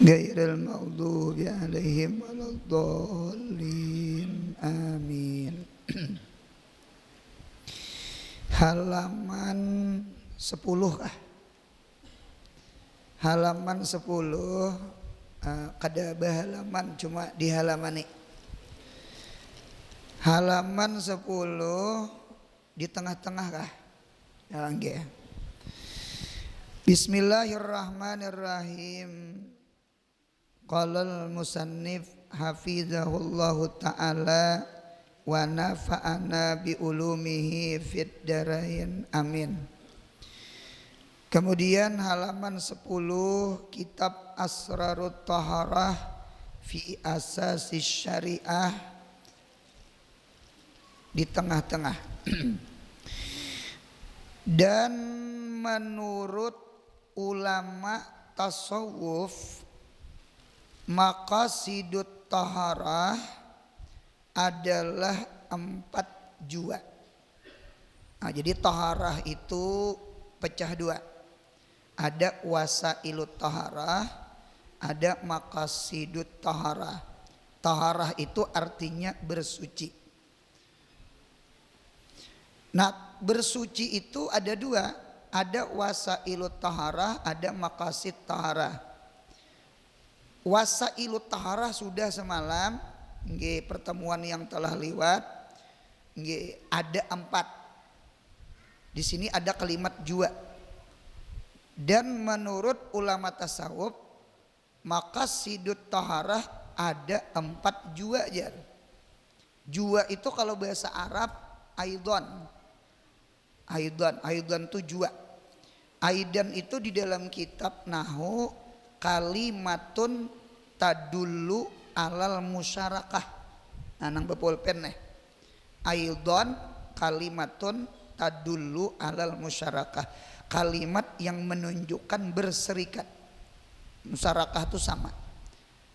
ghairil maghdubi alaihim waladdallin. Amin. Halaman 10 kah? Halaman 10 kada halaman cuma di halaman ini. Halaman 10 di tengah-tengah kah? Ya, nggih. Bismillahirrahmanirrahim. Qala al-musannif hafizahullahu ta'ala wa nafa'ana bi ulumihi fid darain. Amin. Kemudian halaman 10 kitab Asrarut Taharah fi Asasi Syariah di tengah-tengah. Dan menurut ulama tasawuf maqasidut taharah adalah 4 jua. Nah, jadi taharah itu pecah 2. Ada wasailut taharah, ada maqasidut taharah. Taharah itu artinya bersuci. Nah, bersuci itu ada 2. Ada wasailut taharah, ada maqasid taharah. Wasailut taharah sudah semalam nggih, pertemuan yang telah lewat nggih, ada 4. Di sini ada kalimat jua. Dan menurut ulama tasawuf maqasidut taharah ada 4 jua aja. Jua itu kalau bahasa Arab aidon. Aidon itu jua. Aidan itu di dalam kitab Nahwu kalimatun tadullu alal musyarakah. Nah, nang bepulpen nih. Aidon kalimatun tadullu alal musyarakah. Kalimat yang menunjukkan berserikat. Musyarakah itu sama.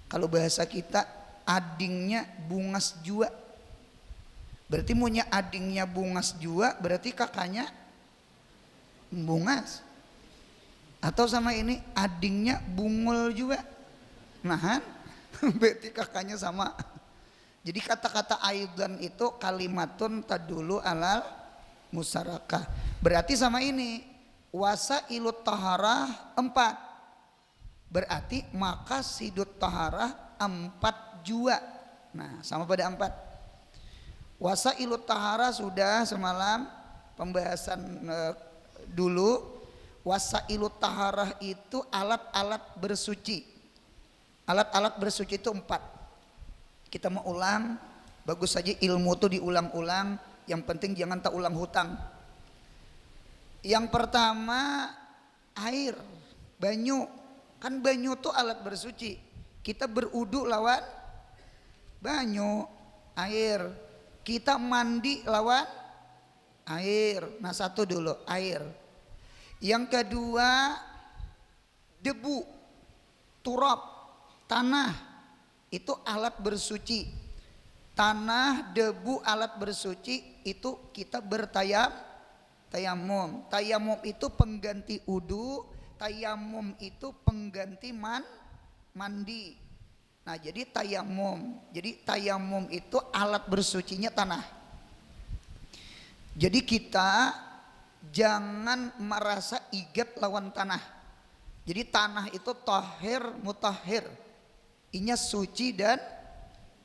Kalau bahasa kita adingnya bungas jua. Berarti punya adingnya bungas jua, berarti kakaknya bungas. Atau sama ini adingnya bungul juga. Nah, berarti kakaknya sama. Jadi kata-kata aidan itu kalimatun tadulu alal musyarakah. Berarti sama ini wasailut taharah 4. Berarti maqasidut taharah 4 jua. Nah, sama pada 4. Wasailut taharah sudah semalam pembahasan dulu. Wasailut taharah itu alat-alat bersuci. Alat-alat bersuci itu 4. Kita mau ulang, bagus saja ilmu itu diulang-ulang. Yang penting jangan tak ulang hutang. Yang pertama air, banyu. Kan banyu itu alat bersuci. Kita berudu lawan banyu, air. Kita mandi lawan air. Nah, satu dulu air. Yang kedua debu, turab, tanah. Itu alat bersuci. Tanah, debu, alat bersuci itu kita tayamum. Tayamum itu pengganti udu. Tayamum itu pengganti mandi. Nah, jadi tayamum. Jadi tayamum itu alat bersucinya tanah. Jadi kita jangan merasa igat lawan tanah. Jadi tanah itu tahir mutahhir. Inya suci dan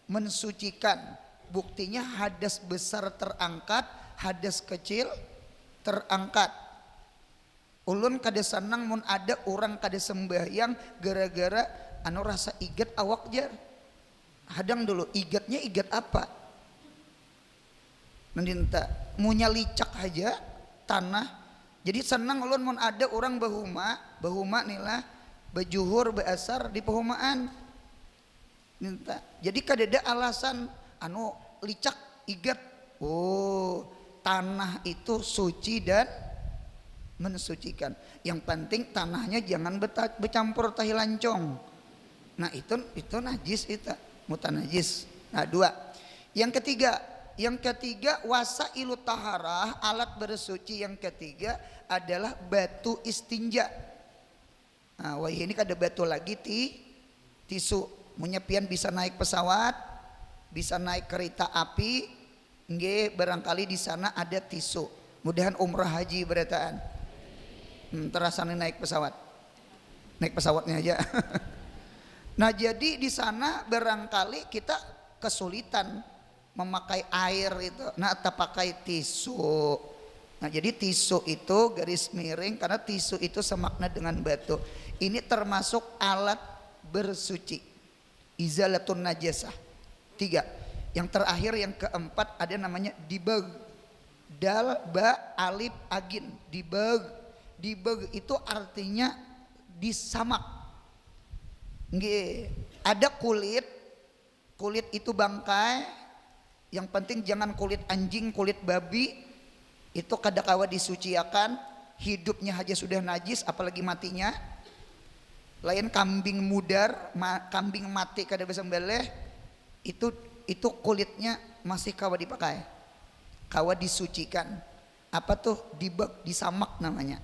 mensucikan. Buktinya hadas besar terangkat, hadas kecil terangkat. Ulun kada senang mun ada orang kada sembahyang gara-gara anu rasa igat awak jar. Hadang dulu igatnya igat apa? Mendinta munya licak aja tanah. Jadi senang ulun mun ada orang bahuma nila bajuhur beasar di pehumaan. Minta. Jadi kadada alasan anu licak igat. Oh, tanah itu suci dan mensucikan. Yang penting tanahnya jangan bercampur tahi lancong. Nah, itu najis itu, mutanajis. Nah, 2. Yang ketiga wasailut taharah, alat bersuci yang ketiga adalah batu istinja. Nah, wah ini kada batu lagi tisu. Munyapian bisa naik pesawat, bisa naik kereta api, nggih barangkali di sana ada tisu. Mudahan umrah haji berataan. Terasane naik pesawat. Naik pesawatnya aja. Nah, jadi di sana barangkali kita kesulitan memakai air itu. Nah, kita pakai tisu. Nah, jadi tisu itu garis miring karena tisu itu semakna dengan batu. Ini termasuk alat bersuci. Izalatun najasah. 3. Yang terakhir yang keempat ada namanya dibag. Dal ba alif agin. Dibag. Dibag itu artinya disamak. Nggih, ada kulit. Kulit itu bangkai. Yang penting jangan kulit anjing, kulit babi. Itu kadakawa disuciakan. Hidupnya aja sudah najis, apalagi matinya. Lain kambing mudar, kambing mati kada besembelih, itu kulitnya masih kawa dipakai, kawa disucikan. Apa tuh dibag, disamak namanya.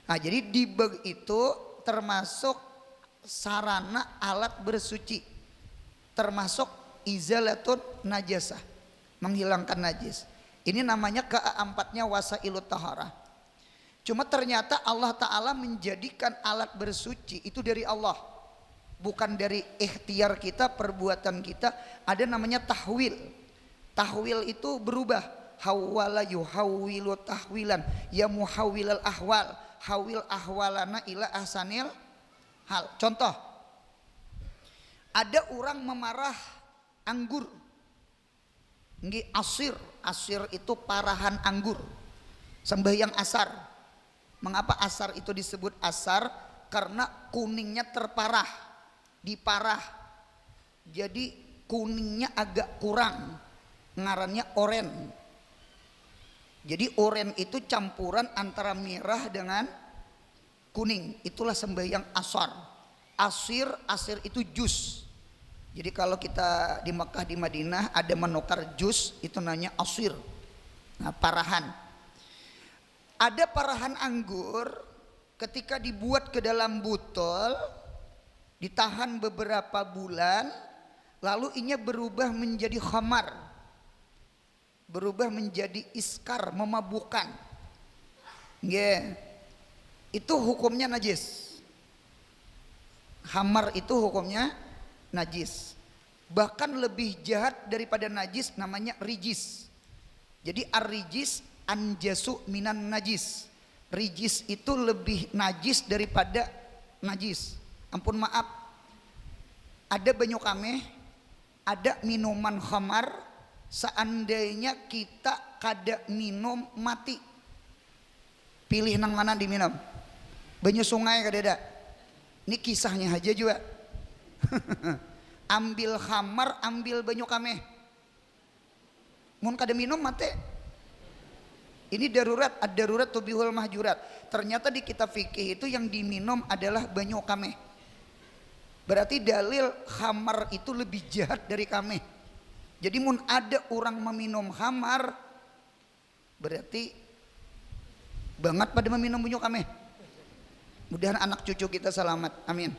Nah, jadi dibag itu termasuk sarana alat bersuci, termasuk izalatun najasah, menghilangkan najis. Ini namanya keempatnya wasailut taharah. Cuma ternyata Allah Ta'ala menjadikan alat bersuci itu dari Allah, bukan dari ikhtiar kita, perbuatan kita. Ada namanya tahwil. Tahwil itu berubah. Hawwala yuhawwilu tahwilan, ya muhawwilal ahwal, hawil ahwalana ila ahsanil hal. Contoh, ada orang memarah anggur, nggih asir. Asir itu parahan anggur. Sembahyang asar. Mengapa asar itu disebut asar? Karena kuningnya terparah, diparah. Jadi kuningnya agak kurang, ngarannya oren. Jadi oren itu campuran antara merah dengan kuning. Itulah sembahyang asar. Asir, asir itu jus. Jadi kalau kita di Mekah, di Madinah ada menukar jus, itu namanya asir. Nah, parahan. Ada parahan anggur ketika dibuat ke dalam botol, ditahan beberapa bulan, lalu inya berubah menjadi khamar, berubah menjadi iskar, memabukkan. Yeah. Itu hukumnya najis. Khamar itu hukumnya najis. Bahkan lebih jahat daripada najis, namanya rijis. Jadi ar-rijis anjasu minan najis. Rijis itu lebih najis daripada najis. Ampun maaf, ada banyu kameh, ada minuman khamar, seandainya kita kada minum mati, pilih nang mana diminum? Banyu sungai kada ada. Ini kisahnya aja juga. Ambil khamar, ambil banyu kameh, mun kada minum mati. Ini darurat, ad-darurat tubihul mahjurat. Ternyata di kitab fikih itu yang diminum adalah banyu kameh. Berarti dalil khamar itu lebih jahat dari kameh. Jadi mun ada orang meminum khamar, berarti banget pada meminum banyu kameh. Mudahan anak cucu kita selamat, amin.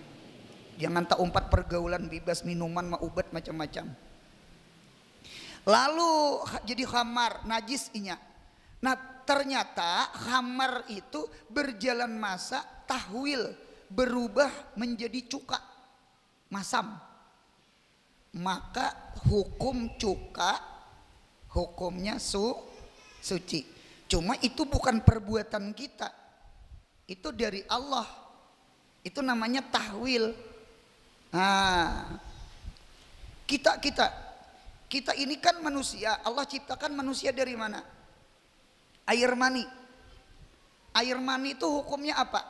Jangan tak umpat pergaulan bebas minuman maubat macam-macam. Lalu jadi khamar, najis inya. Nah, ternyata khamar itu berjalan masa tahwil, berubah menjadi cuka, masam. Maka hukum cuka hukumnya suci. Cuma itu bukan perbuatan kita, itu dari Allah. Itu namanya tahwil. Nah, kita ini kan manusia. Allah ciptakan manusia dari mana? Air mani. Air mani itu hukumnya apa?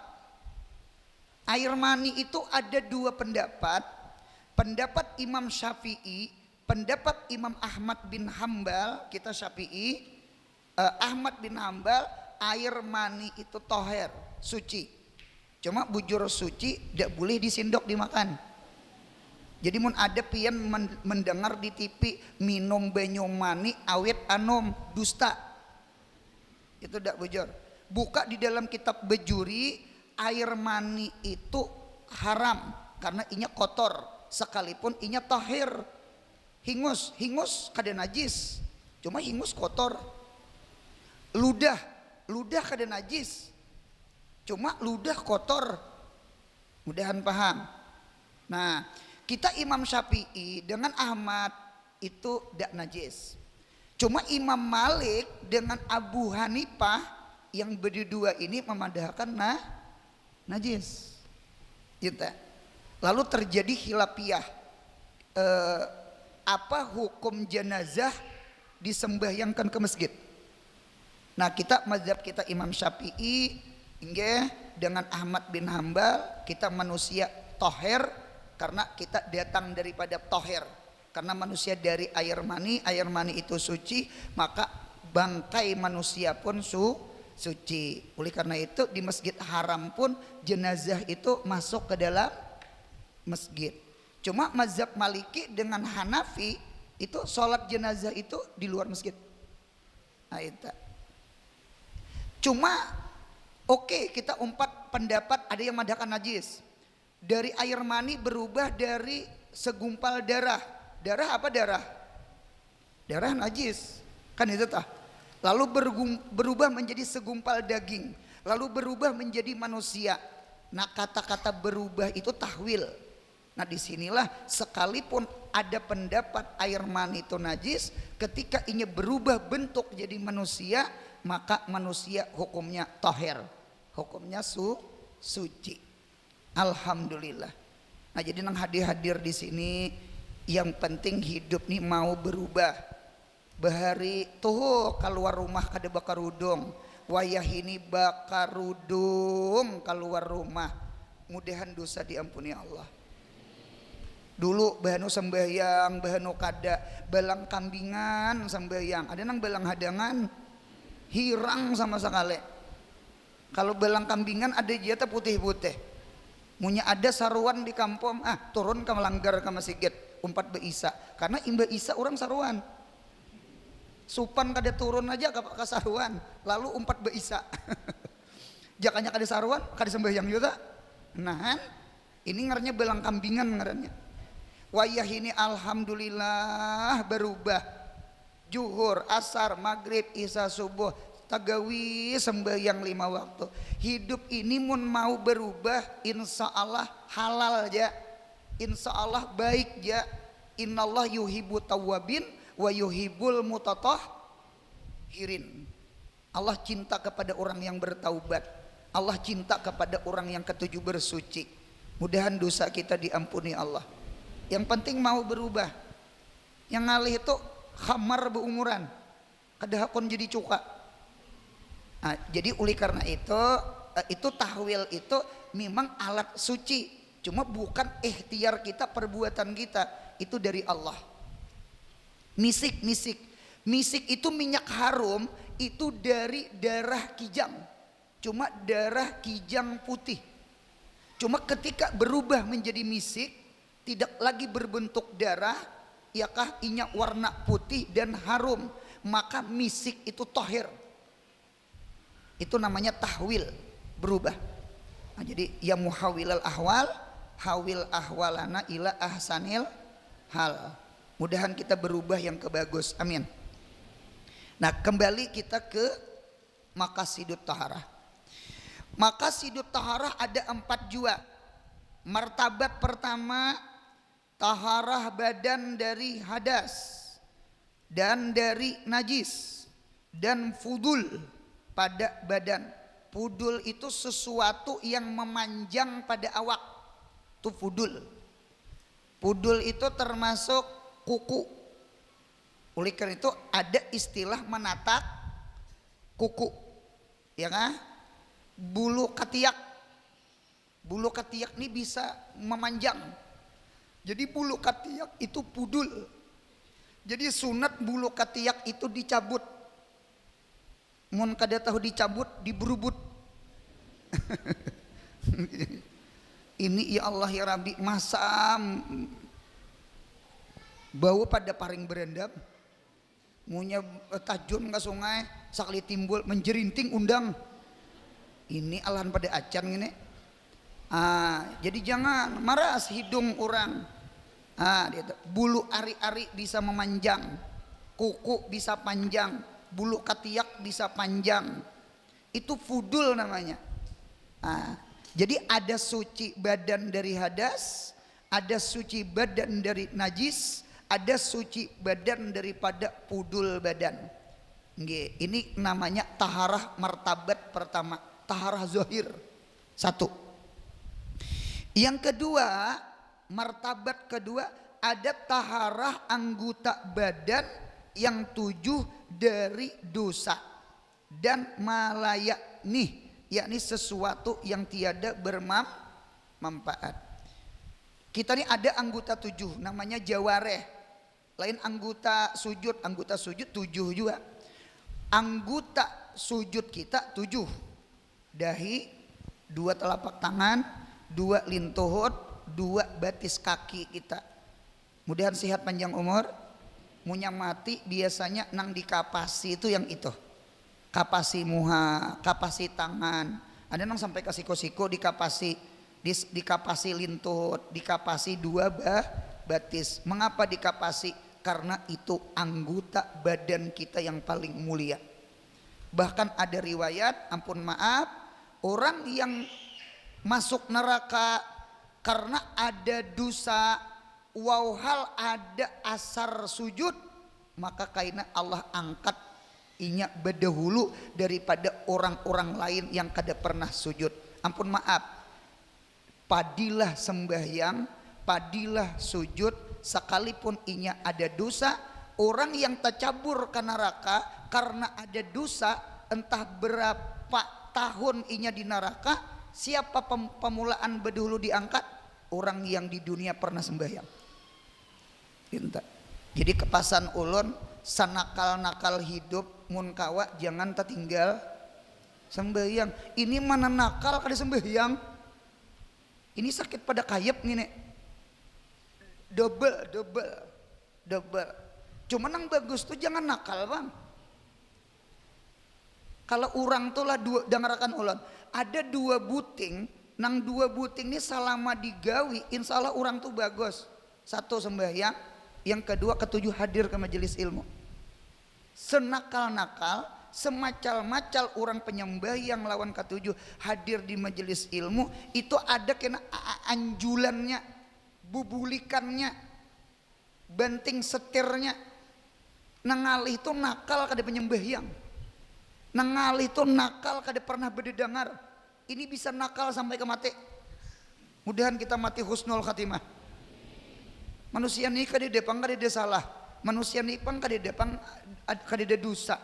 Air mani itu ada dua pendapat. Pendapat Imam Syafi'i, pendapat Imam Ahmad bin Hambal. Kita Syafi'i, Ahmad bin Hambal, air mani itu toher, suci. Cuma bujur suci, tidak boleh disindok dimakan. Jadi mun ada pian mendengar di TV minum banyu mani awet anom, dusta. Itu tidak bujur. Buka di dalam kitab bejuri, air mani itu haram karena inya kotor. sekalipun inya tahir. Hingus kada najis, cuma hingus kotor. Ludah kada najis, cuma ludah kotor. Mudahan paham. Nah, kita Imam Syafi'i dengan Ahmad itu tidak najis. Cuma Imam Malik dengan Abu Hanifah yang berdua ini memadahkan najis. Gitu. Lalu terjadi khilafiyah. Apa hukum jenazah disembahyangkan ke masjid? Nah, kita mazhab kita Imam Syafi'i dengan Ahmad bin Hambal, kita manusia toher karena kita datang daripada toher. Karena manusia dari air mani itu suci, maka bangkai manusia pun suci. Oleh karena itu di Masjid Haram pun jenazah itu masuk ke dalam masjid. Cuma mazhab Maliki dengan Hanafi itu sholat jenazah itu di luar masjid. Nah, itu. Cuma oke, kita umpat pendapat ada yang madhakan najis. Dari air mani berubah dari segumpal darah. Darah apa darah? Darah najis. Kan itu tah. Lalu berubah menjadi segumpal daging. Lalu berubah menjadi manusia. Nah, kata-kata berubah itu tahwil. Nah, disinilah sekalipun ada pendapat air mani itu najis, ketika ini berubah bentuk jadi manusia, maka manusia hukumnya tahir. Hukumnya suci. Alhamdulillah. Nah, jadi nang hadir di sini yang penting hidup nih mau berubah. Bahari tuh keluar rumah kada bakar udung, wayah ini bakar udung keluar rumah. Mudahan dosa diampuni Allah. Dulu bahanu sembahyang, bahanu kada balang kambingan sembahyang. Ada nang balang hadangan hirang sama sekali. Kalau balang kambingan ada jatah putih-putih. Munya ada saruan di kampung, turun ke melanggar ke masjid. Umpat beisa, karena imba isa orang saruan. Supan kada turun aja ke saruan, lalu umpat beisa. Jakanya kada saruan, kada sembahyang juga. Nah, ini ngaranya belang kambingan ngarannya. Wayah ini alhamdulillah berubah. Juhur, asar, maghrib, isya, subuh, tagawi sembahyang 5 waktu. Hidup ini mun mau berubah, insya Allah halal aja. Insya Allah baik ya. Innallah yuhibbu tawwabin wa yuhibbul mutatahhirin. Allah cinta kepada orang yang bertaubat. Allah cinta kepada orang yang ketujuh bersuci. Mudahan dosa kita diampuni Allah. Yang penting mau berubah. Yang ngalih itu khamar beumuran, kadahakon jadi cuka. Nah, jadi oleh karena itu tahwil itu memang alat suci. Cuma bukan ikhtiar kita, perbuatan kita, itu dari Allah. Misik itu minyak harum, itu dari darah kijang. Cuma darah kijang putih. Cuma ketika berubah menjadi misik, tidak lagi berbentuk darah, yakah inya warna putih dan harum, maka misik itu tahir. Itu namanya tahwil, berubah. Nah, jadi ya muhawilal ahwal, hawil ahwalana ila ahsanil hal. Mudahan kita berubah yang kebagus. Amin. Nah, kembali kita ke maqasidut taharah. Maqasidut taharah ada 4 jua. Martabat pertama, taharah badan dari hadas dan dari najis dan fudul pada badan. Fudul itu sesuatu yang memanjang pada awak. Itu fudul. Fudul itu termasuk kuku. Oleh karena itu ada istilah menatak kuku, ya kan? Bulu ketiak. Bulu ketiak ini bisa memanjang. Jadi bulu ketiak itu fudul. Jadi sunat bulu ketiak itu dicabut. Mun kada tahu dicabut, diberubut. Ini ya Allah ya Rabbi, masam bau pada paring berendam. Munya tajun ke sungai, sakali timbul menjerinting undang. Ini alahan pada acan gini. Jadi jangan maras hidung orang. Bulu ari-ari bisa memanjang, kuku bisa panjang, bulu ketiak bisa panjang. Itu fudul namanya. Jadi ada suci badan dari hadas, ada suci badan dari najis, ada suci badan daripada pudul badan. Ini namanya taharah martabat pertama, taharah zahir. Satu. Yang kedua, martabat kedua, ada taharah anggota badan yang 7 dari dosa dan malayak nih, yakni sesuatu yang tiada bermanfaat. Kita nih ada anggota 7 namanya jawareh. Lain anggota sujud 7 juga. Anggota sujud kita 7. Dahi, 2 telapak tangan, 2 lintuhut, 2 batis kaki kita. Mudahan sehat panjang umur. Munya mati biasanya nang dikapasi itu yang itu. Kapasi muha, kapasi tangan. Ada nang sampai ke siko-siko dikapasi, dikapasi lintuhut, dikapasi 2 batis. Mengapa dikapasi? Karena itu anggota badan kita yang paling mulia. Bahkan ada riwayat, ampun maaf, orang yang masuk neraka karena ada dosa, wauhal ada asar sujud, maka kaina Allah angkat inya bedahulu daripada orang-orang lain yang kada pernah sujud. Ampun maaf, padilah sembahyang, padilah sujud, sekalipun inya ada dosa. Orang yang tercabur ke neraka karena ada dosa, entah berapa tahun inya di neraka, siapa pemulaan bedahulu diangkat? Orang yang di dunia pernah sembahyang. Jadi kepasan ulun sanakal-nakal hidup mun kawa jangan tertinggal sembahyang. Ini mana nakal kada sembahyang. Ini sakit pada kayep nih nek. Double. Cuma yang bagus tuh jangan nakal bang. Kalau orang tuh lah dengarkan ulun, ada 2 buting, nang 2 buting ini selama digawi, insya Allah orang tuh bagus. 1 sembahyang, yang kedua ketujuh hadir ke majelis ilmu. Senakal-nakal, semacal-macal orang penyembah yang lawan ketujuh hadir di majelis ilmu, itu ada kena anjulannya, bubulikannya, banting setirnya. Nangalih itu nakal kada penyembahyang, nangalih itu nakal kada pernah berdedengar. Ini bisa nakal sampai ke mati. Mudahan kita mati husnul khatimah. Manusia ini kada depang kada salah, manusia ini pang kada depang kada dosa.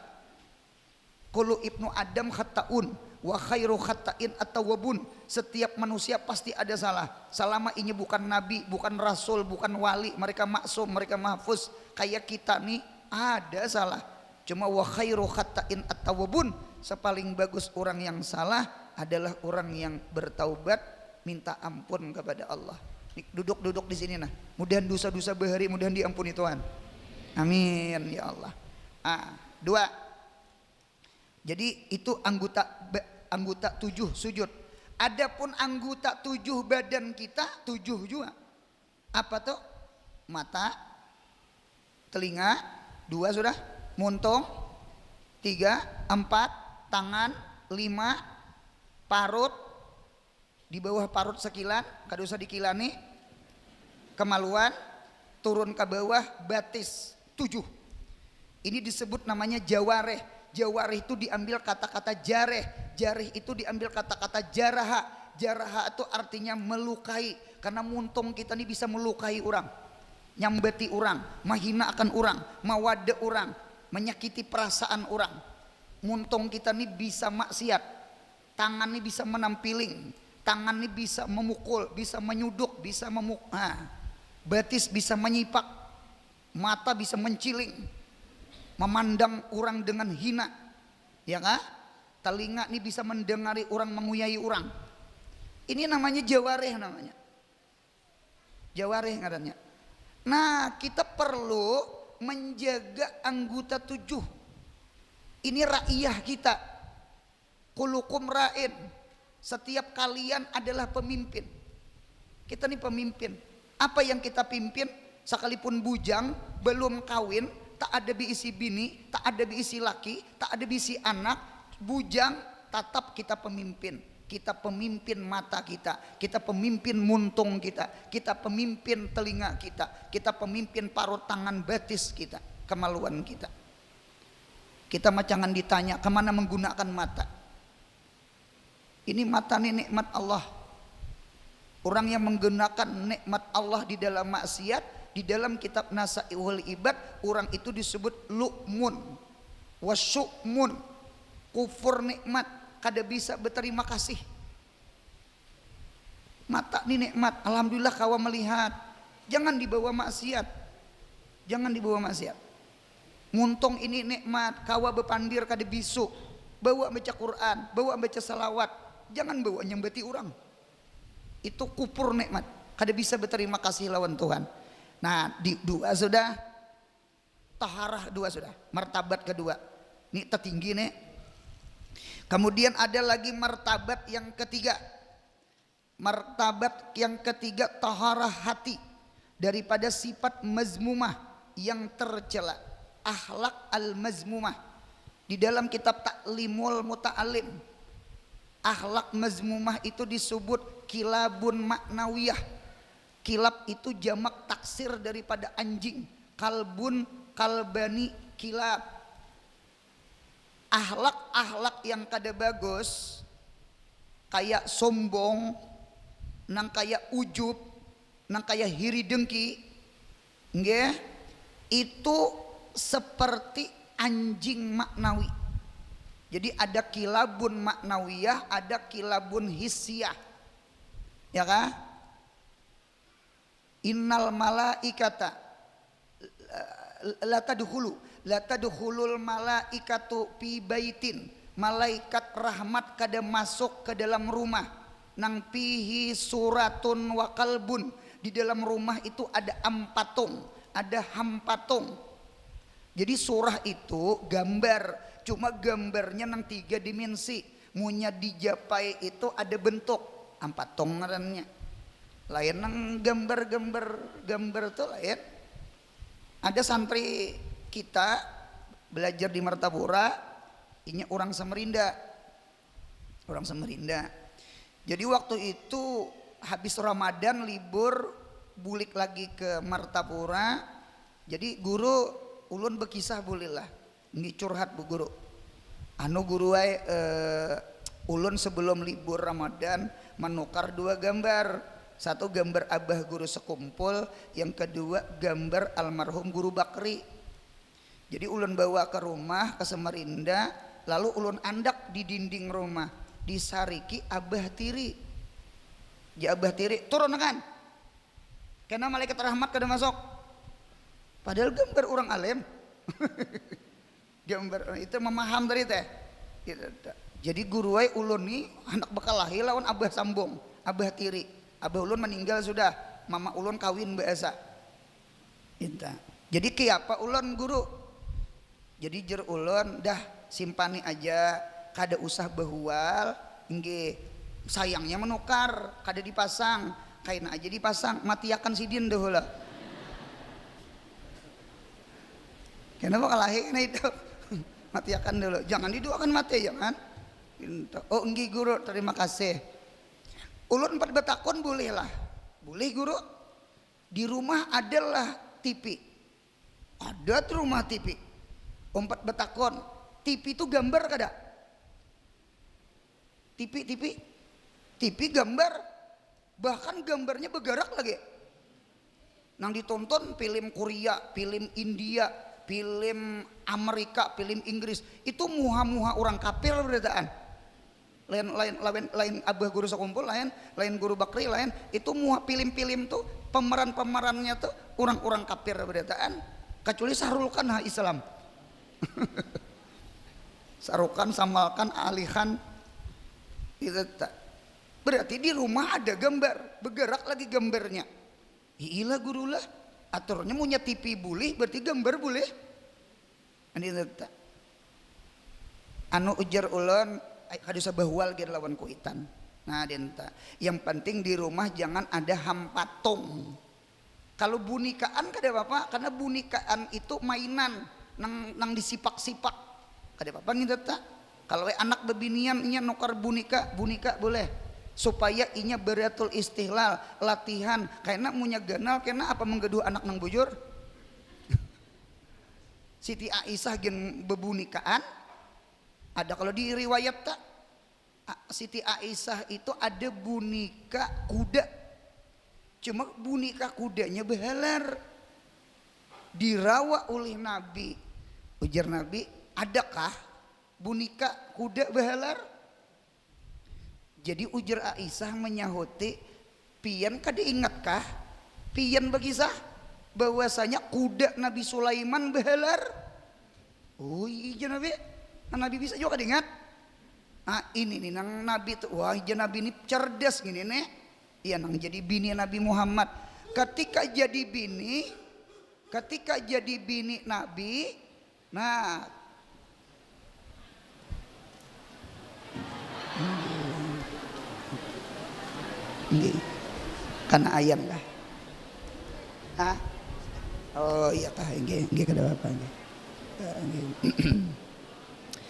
Kullu ibnu Adam khata'un wa khairu khata'in at-tawwabun. Setiap manusia pasti ada salah. Selama ini bukan nabi, bukan rasul, bukan wali, mereka maksum, mereka mahfuz. Kayak kita nih ada salah. Cuma wa khairu khata'in at-tawwabun, sepaling bagus orang yang salah adalah orang yang bertaubat, minta ampun kepada Allah. Duduk di sini nah. Mudahan dosa-dosa bahari mudahan diampuni Tuhan. Amin ya Allah. 2. Jadi itu anggota 7 sujud. Adapun anggota 7 badan kita 7 juga. Apa tuh? Mata, telinga, 2 sudah, muntung, 3, 4, tangan, 5, parut, di bawah parut sekilan, kada usah dikilani, kemaluan, turun ke bawah batis 7. Ini disebut namanya jawareh. Jawareh itu diambil kata-kata jareh, jareh itu diambil kata-kata jaraha. Jaraha itu artinya melukai, karena muntung kita ini bisa melukai orang, nyambeti orang, menghina akan orang, mawade orang, menyakiti perasaan orang. Muntung kita ini bisa maksiat, tangan ini bisa menampiling, tangan ini bisa memukul, bisa menyuduk, bisa batis bisa menyipak, mata bisa menciling, memandang orang dengan hina, ya kah? Telinga ini bisa mendengari orang, menguyai orang. Ini namanya jawareh, namanya jawareh ngarannya. Nah, kita perlu menjaga anggota 7. Ini raiyah kita. Kulukum ra'in. Setiap kalian adalah pemimpin. Kita nih pemimpin. Apa yang kita pimpin, sekalipun bujang, belum kawin, tak ada biisi bini, tak ada biisi laki, tak ada biisi anak, bujang, tetap kita pemimpin. Kita pemimpin mata kita pemimpin muntung kita pemimpin telinga kita pemimpin parut tangan betis kita, kemaluan kita. Kita mah jangan ditanya kemana menggunakan mata. Ini mata ini nikmat Allah. Orang yang menggunakan nikmat Allah di dalam maksiat, di dalam kitab Nasaihul Ibad, orang itu disebut lu'mun wasyu'mun, kufur nikmat, kada bisa berterima kasih. Mata ini nikmat, alhamdulillah kawa melihat. Jangan dibawa maksiat, jangan dibawa maksiat. Muntung ini nikmat, kawa bepandir kada bisu, bawa baca Quran, bawa baca salawat, jangan bawa nyembeti orang. Itu kufur nikmat, kada bisa berterima kasih lawan Tuhan. Nah, di dua sudah, taharah dua sudah, martabat kedua. Ini tertinggi nih. Kemudian ada lagi martabat yang ketiga. Martabat yang ketiga taharah hati daripada sifat mazmumah yang tercela, akhlak al-mazmumah. Di dalam kitab Ta'limul Muta'alim, akhlak mazmumah itu disebut kilabun maknawiyah. Kilab itu jamak taksir daripada anjing. Kalbun, kalbani, kilab. Akhlak-akhlak yang kada bagus, kayak sombong, nang kayak ujub, nang kayak hiri dengki, nggih, itu seperti anjing maknawi. Jadi ada kilabun maknawiyah, ada kilabun hissiyah. Ya kan? Innal malaikata la tadkhulul malaikatu fi baitin, malaikat rahmat kada masuk ke dalam rumah nang pihi suratun wa kalbun, di dalam rumah itu ada ampatung, ada hampatung. Jadi surah itu gambar, cuma gambarnya nang 3 dimensi, munya dijapai itu ada bentuk ampatung ngarannya. Lain nang gambar tuh lain. Ada santri kita belajar di Martapura, ini orang Samarinda. Jadi waktu itu habis Ramadan libur, bulik lagi ke Martapura. Jadi guru ulun bekisah bolehlah, ini curhat bu guru. Guru ulun sebelum libur Ramadan menukar 2 gambar. Satu gambar abah guru sekumpul, yang kedua gambar almarhum guru Bakri. Jadi ulun bawa ke rumah ke Samarinda, lalu ulun andak di dinding rumah, disariki abah tiri. Ya abah tiri turun kan, karena malaikat rahmat kada masuk. Padahal gambar orang alim. Gambar itu memaham dari teh. Jadi guru ay ulun nih anak bekalahi lawan abah sambung, abah tiri. Abah ulun meninggal sudah, mama ulun kawin biasa. Jadi kiapa ulun guru? Jadi jer ulun dah simpani aja, kada usah bahual, nggih. Sayangnya menukar, kada dipasang, kaina aja dipasang, matiakan sidin dah heula. Kenapa kalahin itu? Matiakan dulu, jangan didoakan mati jangan. Oh nggih guru, terima kasih. Ulun 4 betakon boleh lah, boleh guru. Di rumah adalah TV, ada tuh rumah TV. 4 betakon, TV itu gambar kada? TV gambar, bahkan gambarnya bergerak lagi. Nang ditonton film Korea, film India, film Amerika, film Inggris, itu muha-muha orang kafir beritaan. Lain abah guru sekumpul, lain guru Bakri, lain itu muha film-film tuh pemerannya tuh orang-orang kafir beritaan, kecuali Sarulkan Islam. Sarukan, Samalkan, Alihan itu tak. Berarti di rumah ada gambar, bergerak lagi gambarnya. Iyalah guru lah, aturnya punya TV boleh, berarti gambar boleh. Ini tak. Anu ujar ulun hadus bahwal gitu lawan kuitan. Nah denta. Yang penting di rumah jangan ada hampatung. Kalau bunikaan kada apa, karena bunikaan itu mainan nang disipak-sipak kada apa gitu tak. Kalau anak bebinian inya nukar bunika boleh supaya inya beratul istihlal latihan karena munya ganal kena apa menggedu anak nang bujur. Siti Aisyah gen bebunikaan ada kalau di riwayat tak Siti Aisyah itu ada bunika kuda, cuma bunika kudanya behalar dirawa oleh Nabi. Ujar Nabi, adakah bunika kuda behalar? Jadi ujar Aisyah menyahuti, pian kada ingatkah pian bagisah bahwasanya kuda Nabi Sulaiman behalar? Oh iya Nabi, nah, Nabi bisa juga kada ingat. Nah ini nih nang Nabi tuh, wah iya Nabi ini cerdas gini nih. Iya nang jadi bini Nabi Muhammad. Ketika jadi bini Nabi, nah karena ayam lah. Hah? Oh iya kah, nggih kada apa nggih.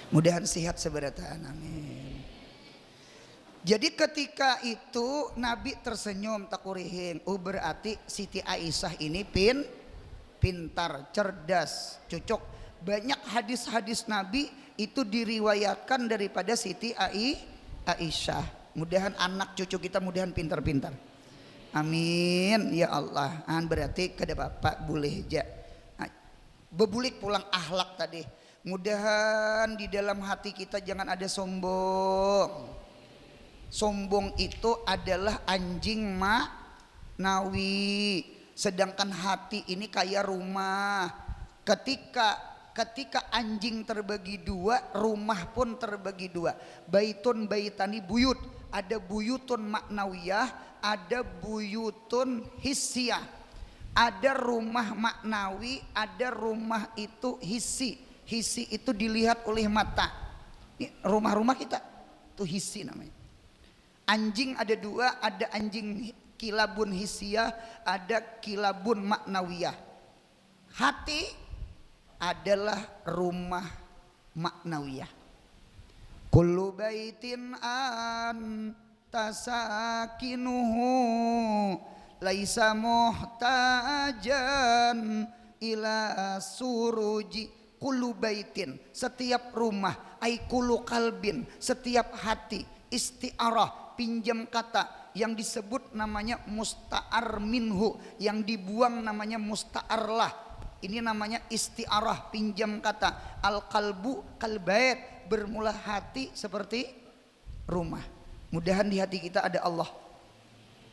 Mudahan sehat seberataan, amin. Jadi ketika itu Nabi tersenyum takurihing. Oh berarti Siti Aisyah ini pintar, cerdas, cocok. Banyak hadis-hadis Nabi itu diriwayatkan daripada Siti Aisyah. Mudahan anak cucu kita mudahan pintar-pintar. Amin ya Allah. Berarti kada bapak boleh aja. Bebulik pulang akhlak tadi. Mudahan di dalam hati kita jangan ada sombong. Sombong itu adalah anjing maknawi. Sedangkan hati ini kayak rumah. Ketika anjing terbagi dua, rumah pun terbagi dua. Baitun baitani buyut. Ada buyutun maknawiyah, ada buyutun hissiyah. Ada rumah maknawi, ada rumah itu hissi. Hissi itu dilihat oleh mata. Ini rumah-rumah kita itu hissi namanya. Anjing ada dua, ada anjing kilabun hissiyah, ada kilabun maknawiyah. Hati adalah rumah maknawiyah. Kullu baitin an tasakinuhu laisa muhtajan ila suruji. Kullu baitin, setiap rumah, ai kullu kalbin, setiap hati, isti'arah, pinjam kata yang disebut namanya musta'ar minhu, yang dibuang namanya musta'ar lah. Ini namanya isti'arah, pinjam kata. Al kalbu kalbait, bermula hati seperti rumah. Mudahan di hati kita ada Allah.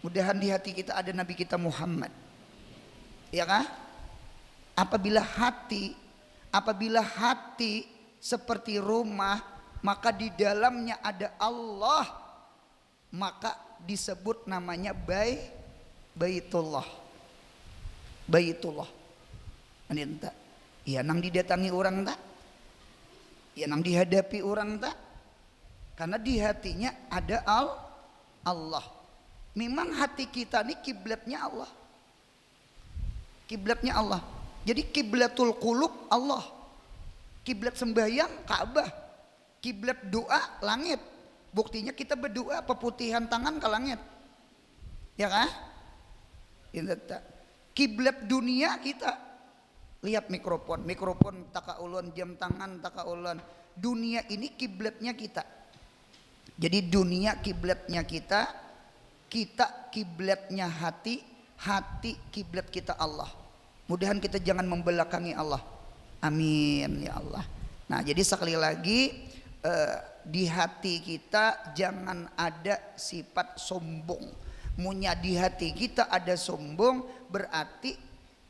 Mudahan di hati kita ada Nabi kita Muhammad. Ya kah? Apabila hati seperti rumah, maka di dalamnya ada Allah, maka disebut namanya baitullah. Baitullah. Ini entah. Ya nang didatangi orang tak? Ya nang dihadapi orang tak? Karena di hatinya ada Allah. Memang hati kita ini kiblatnya Allah. Kiblatnya Allah. Jadi kiblatul qulub Allah. Kiblat sembahyang Ka'bah. Kiblat doa langit. Buktinya kita berdoa peputihan tangan ke langit. Ya kan? Kiblat dunia kita. Lihat mikrofon takaulun, jam tangan takaulun. Dunia ini kiblatnya kita. Jadi dunia kiblatnya kita kiblatnya hati kiblat kita Allah. Mudahan kita jangan membelakangi Allah. Amin ya Allah. Nah jadi sekali lagi di hati kita jangan ada sifat sombong. Munya di hati kita ada sombong, berarti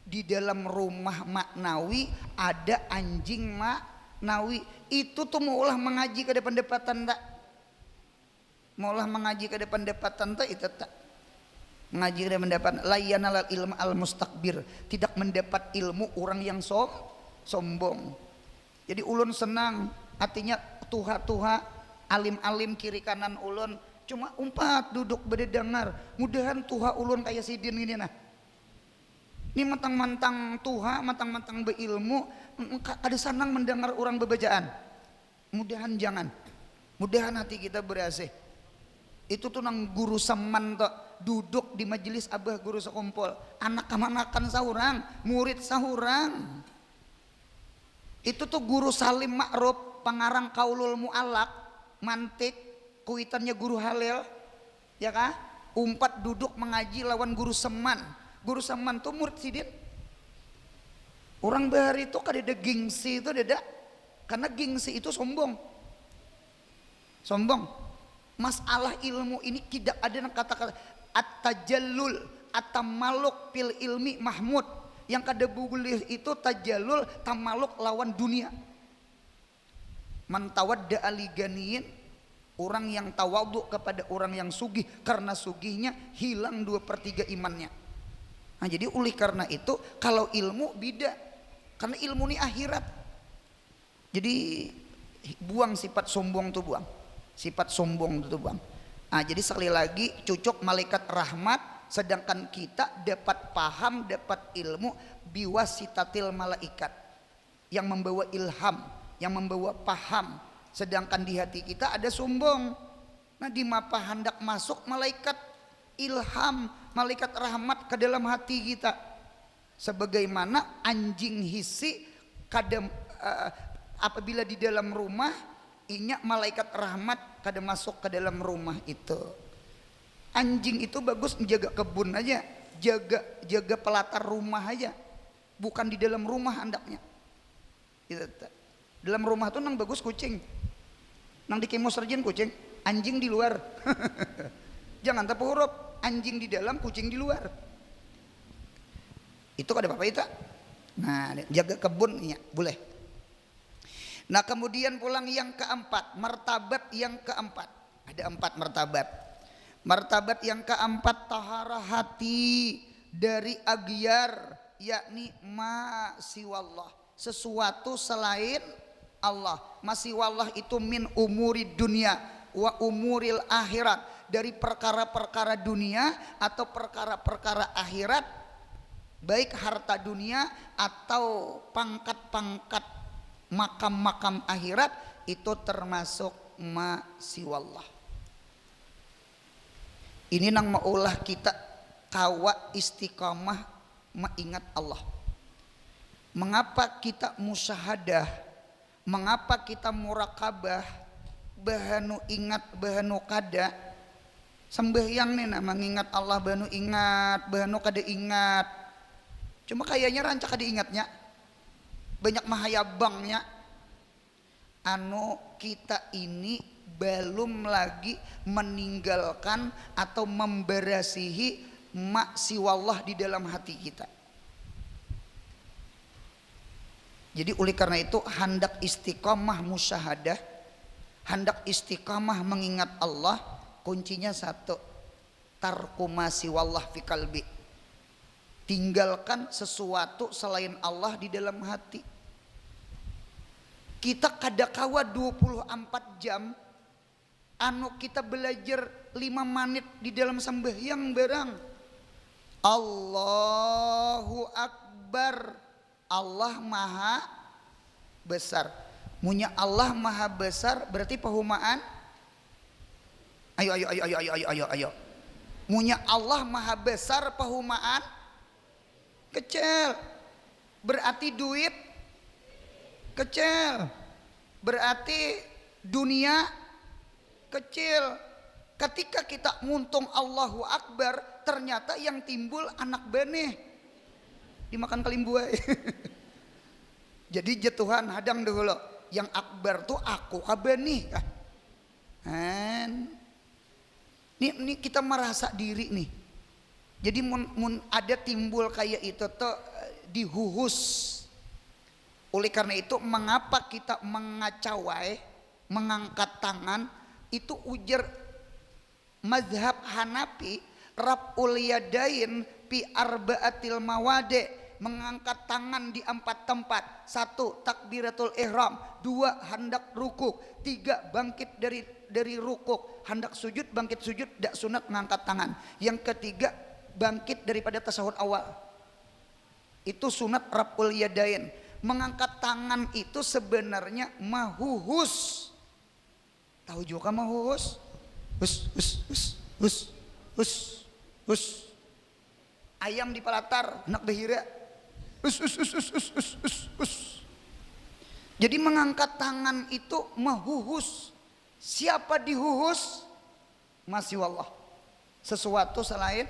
di dalam rumah maknawi ada anjing maknawi. Itu tuh maulah mengaji ke depan depatan tak? Maulah mengaji ke depan depatan tak? Itu tak? Mengaji dan mendapat layanal ilmu al mustakbir, tidak mendapat ilmu orang yang sombong. Jadi ulun senang, artinya tuha alim-alim kiri kanan ulun cuma umpat duduk berdengar. Mudahan tuha ulun kayak sidin ini nah. Ini mentang-mentang tuha, mentang-mentang berilmu, ada sanang mendengar orang bebajaan. Mudahan jangan. Mudahan hati kita berasih. Itu tuh nang guru seman tuh duduk di majelis abah guru sekumpul. Anak kamanakan sahurang, murid sahurang. Itu tuh guru Salim Ma'ruf, pengarang Qaulul Mu'allaq, mantik, kuitannya guru Halil, ya kah? Umpat duduk mengaji lawan guru seman. Guru seman tuh murid sidin. Orang bahari itu kadeda gengsi itu deda. Karena gengsi itu sombong. Sombong. Masalah ilmu ini tidak ada kata-kata at-tajallul, at-tamaluk fil ilmi mahmud. Yang kada boleh itu tajallul, tamaluk lawan dunia. Man tawadda aliganiyin, orang yang tawadhu kepada orang yang sugih, karena sugihnya hilang 2/3 imannya. Nah, jadi oleh karena itu kalau ilmu beda, karena ilmu ini akhirat. Jadi buang sifat sombong tuh, buang sifat sombong itu buang. Nah, jadi sekali lagi cucuk malaikat rahmat, sedangkan kita dapat paham, dapat ilmu biwasitatil malaikat yang membawa ilham, yang membawa paham. Sedangkan di hati kita ada sombong. Nah, di mapa hendak masuk malaikat ilham, malaikat rahmat ke dalam hati kita. Sebagaimana anjing hissi kadang apabila di dalam rumah inyak malaikat rahmat kada masuk ke dalam rumah itu. Anjing itu bagus menjaga kebun aja, jaga pelatar rumah aja, bukan di dalam rumah hendaknya. Dalam rumah tuh nang bagus kucing, nang di kemoserjen kucing, anjing di luar. Jangan tapi huruf anjing di dalam, kucing di luar. Itu ada apa itu? Nah, jaga kebun ya boleh. Nah, kemudian pulang yang keempat, martabat yang keempat. Ada 4 martabat. Martabat yang keempat taharah hati dari agyar, yakni ma siwallah, sesuatu selain Allah. Ma siwallah itu min umuri dunia wa umuril akhirat, dari perkara-perkara dunia atau perkara-perkara akhirat, baik harta dunia atau pangkat-pangkat makam-makam akhirat, itu termasuk ma siwallah. Ini nang maulah kita kawa istiqamah mengingat Allah. Mengapa kita musyahadah, mengapa kita murakabah, bahanu ingat bahanu kada. Sembahyang nih nah mengingat Allah, bahanu ingat bahanu kada ingat. Cuma kayaknya rancak kada ingatnya, banyak mahayabangnya. Anu kita ini belum lagi meninggalkan atau memberasihi maksiwallah di dalam hati kita. Jadi oleh karena itu hendak istiqamah musyahadah, hendak istiqamah mengingat Allah, kuncinya satu, tarku maksiwallah fi qalbi. Tinggalkan sesuatu selain Allah di dalam hati. Kita kadakawa 24 jam anu kita belajar 5 menit di dalam sembahyang barang. Allahu Akbar, Allah maha besar. Munya Allah maha besar berarti pehumaan. Ayo. Munya Allah maha besar pehumaan kecil. Berarti duit kecil. Berarti dunia kecil. Ketika kita muntung Allahu Akbar, ternyata yang timbul anak beneh dimakan kalimbuai. Jadi jatuhan hadang dulu. Yang akbar tuh aku kabenih. Ini kita merasa diri nih. Jadi mun ada timbul kayak itu tuh dihuhus. Oleh karena itu mengapa kita mengacawai, mengangkat tangan, itu ujar mazhab Hanafi, raf'ul yadain fi arba'atil mawade, mengangkat tangan di 4 tempat. 1 takbiratul ihram, 2 hendak rukuk, 3 bangkit dari rukuk, hendak sujud bangkit sujud, dak sunat mengangkat tangan. Yang ketiga bangkit daripada tasahud awal. Itu sunat raf'ul yadain. Mengangkat tangan itu sebenarnya mahuhus. Tahu juga mahuhus? Hus hus hus hus hus hus. Ayam di palatar, anak behira. Hus hus hus hus hus hus hus hus. Jadi mengangkat tangan itu mahuhus. Siapa dihuhus? Masih Allah. Sesuatu selain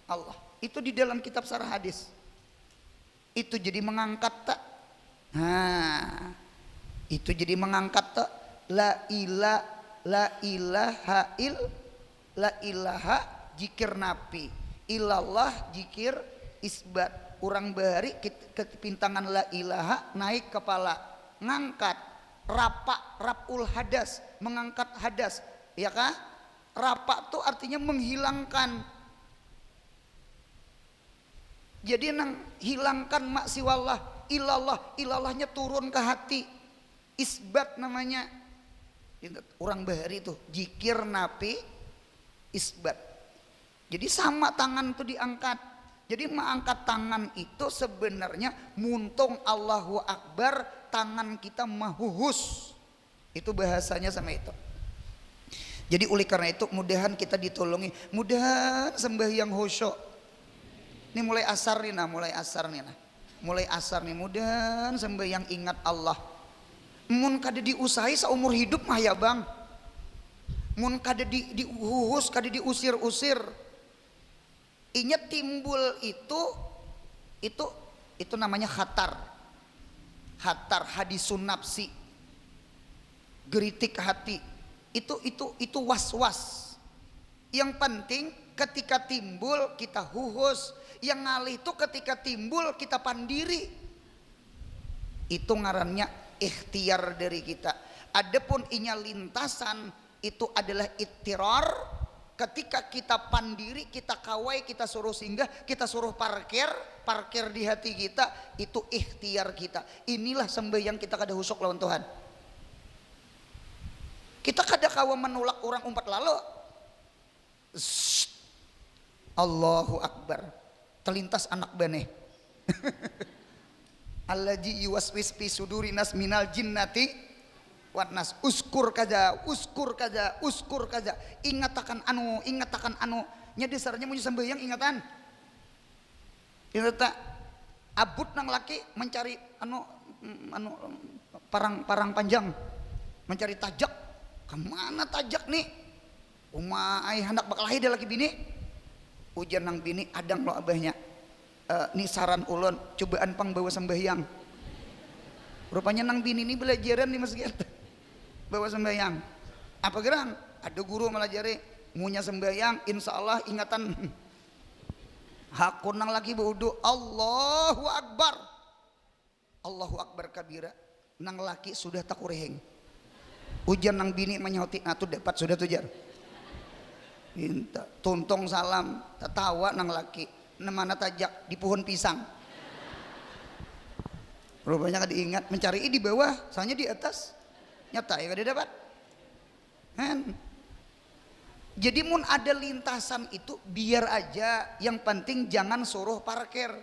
Allah. Itu di dalam kitab sarah hadis. Itu jadi mengangkat tak? Nah, itu jadi mengangkat tak? La ilaha jikir napi, ilallah jikir isbat. Urang bahari kepintangan la ilaha naik kepala, ngangkat rapul hadas, mengangkat hadas, ya kah? Rapa tuh artinya menghilangkan. Jadi nang hilangkan maksiwallah, ilallahnya turun ke hati. Isbat namanya. Orang bahari itu jikir napi isbat. Jadi sama tangan itu diangkat. Jadi mengangkat tangan itu sebenarnya muntung Allahu Akbar, tangan kita mahuhus. Itu bahasanya sama itu. Jadi oleh karena itu mudahan kita ditolongi, mudahan sembahyang khusyuk. Ini mulai asar nih mulai asar nih mudahan sembahyang ingat Allah. Mun kada diusahi seumur hidup mah ya bang. Mun kada diuhus, kada diusir-usir. Inya timbul itu namanya khatar hadisun nafsi, geritik hati. Itu was-was. Yang penting ketika timbul kita huhus, yang ngalih itu ketika timbul kita pandiri. Itu ngarannya ikhtiar dari kita. Adapun inya lintasan itu adalah ittirar. Ketika kita pandiri, kita kawai, kita suruh singgah, kita suruh parkir di hati kita, itu ikhtiar kita. Inilah sembahyang kita kada husuk lawan Tuhan. Kita kada kawa menolak orang umpat lalu. Allahu Akbar. Terlintas anak baneh. Allazi yuwaswis fi sudurinas minal jinnati wan nas. Uskur kaza. Ingatakan anu. Nya dasarnya mau sembahyang ingatan. Ingata abut nang laki mencari parang panjang, mencari tajak. Kemana tajak nih? Umai hendak bakal lahir lagi bini. Ujian nang bini adang lo abahnya. Nih saran ulun, cobaan pang bawa sembahyang. Rupanya nang bini ini belajaran di masjid. Bawa sembahyang. Apa gerang? Ada guru melajari ngunya sembahyang, insya Allah ingatan. Hakun nang lagi berwudu, Allahu Akbar kabira. Nang laki sudah takureheng. Ujian nang bini menyauti, nah tuh dapat sudah tujar. Tuntong salam, tertawa nang laki. Nemana tajak di pohon pisang. Rupanya kan diingat mencari di bawah, soalnya di atas. Nyata ya kada dapat. Jadi mun ada lintasan itu biar aja, yang penting jangan suruh parkir.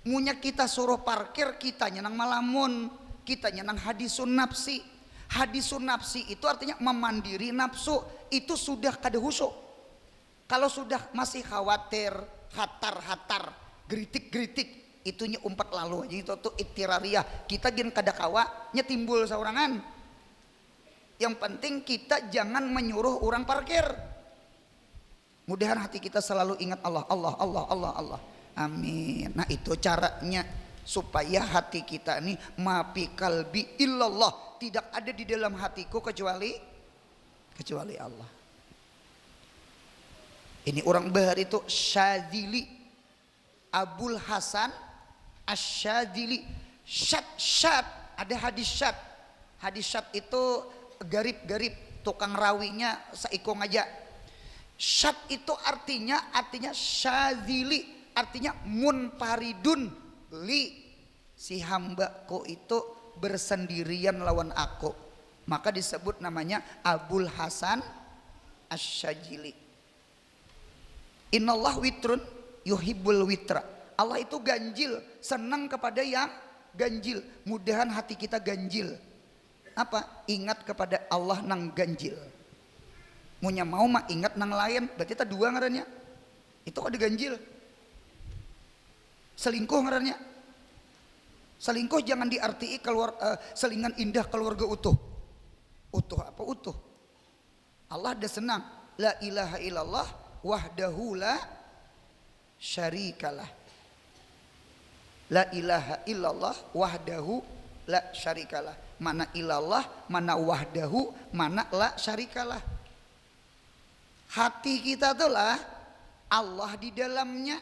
Munya kita suruh parkir, kitanya nang malamun, kitanya nang hadisun nafsi. Hadisun nafsi itu artinya memandiri nafsu, itu sudah kada husuk. Kalau sudah masih khawatir, hatar, geritik, itunya umpat lalu aja. Itu tuh ittirariyah. Kita gen kada kawa nya timbul saurangan. Yang penting kita jangan menyuruh orang parkir. Mudahan hati kita selalu ingat Allah. Amin. Nah itu caranya supaya hati kita ini mafi kalbi illallah, tidak ada di dalam hatiku kecuali Allah. Ini orang bahar itu Syadzili, Abul Hasan Asy-Syadzili. Syad, ada hadis syad itu garib tukang rawinya saiko ngajak. Syad itu artinya Syadzili, artinya munfaridun li, si hambaku itu bersendirian lawan aku, maka disebut namanya Abul Hasan Asy-Syadzili. Innallah witrun yuhibbul witra. Allah itu ganjil, senang kepada yang ganjil. Mudahan hati kita ganjil. Apa? Ingat kepada Allah nang ganjil. Munya mau mah ingat nang lain, berarti kita dua ngarannya. Itu ada ganjil. Selingkuh ngarannya. Selingkuh jangan diartii selingan indah keluarga utuh. Utuh apa utuh? Allah ada senang. La ilaha illallah wahdahu la syarikalah. La ilaha illallah wahdahu la syarikalah. Mana ilallah, mana wahdahu, mana la syarikalah. Hati kita tuh lah Allah di dalamnya,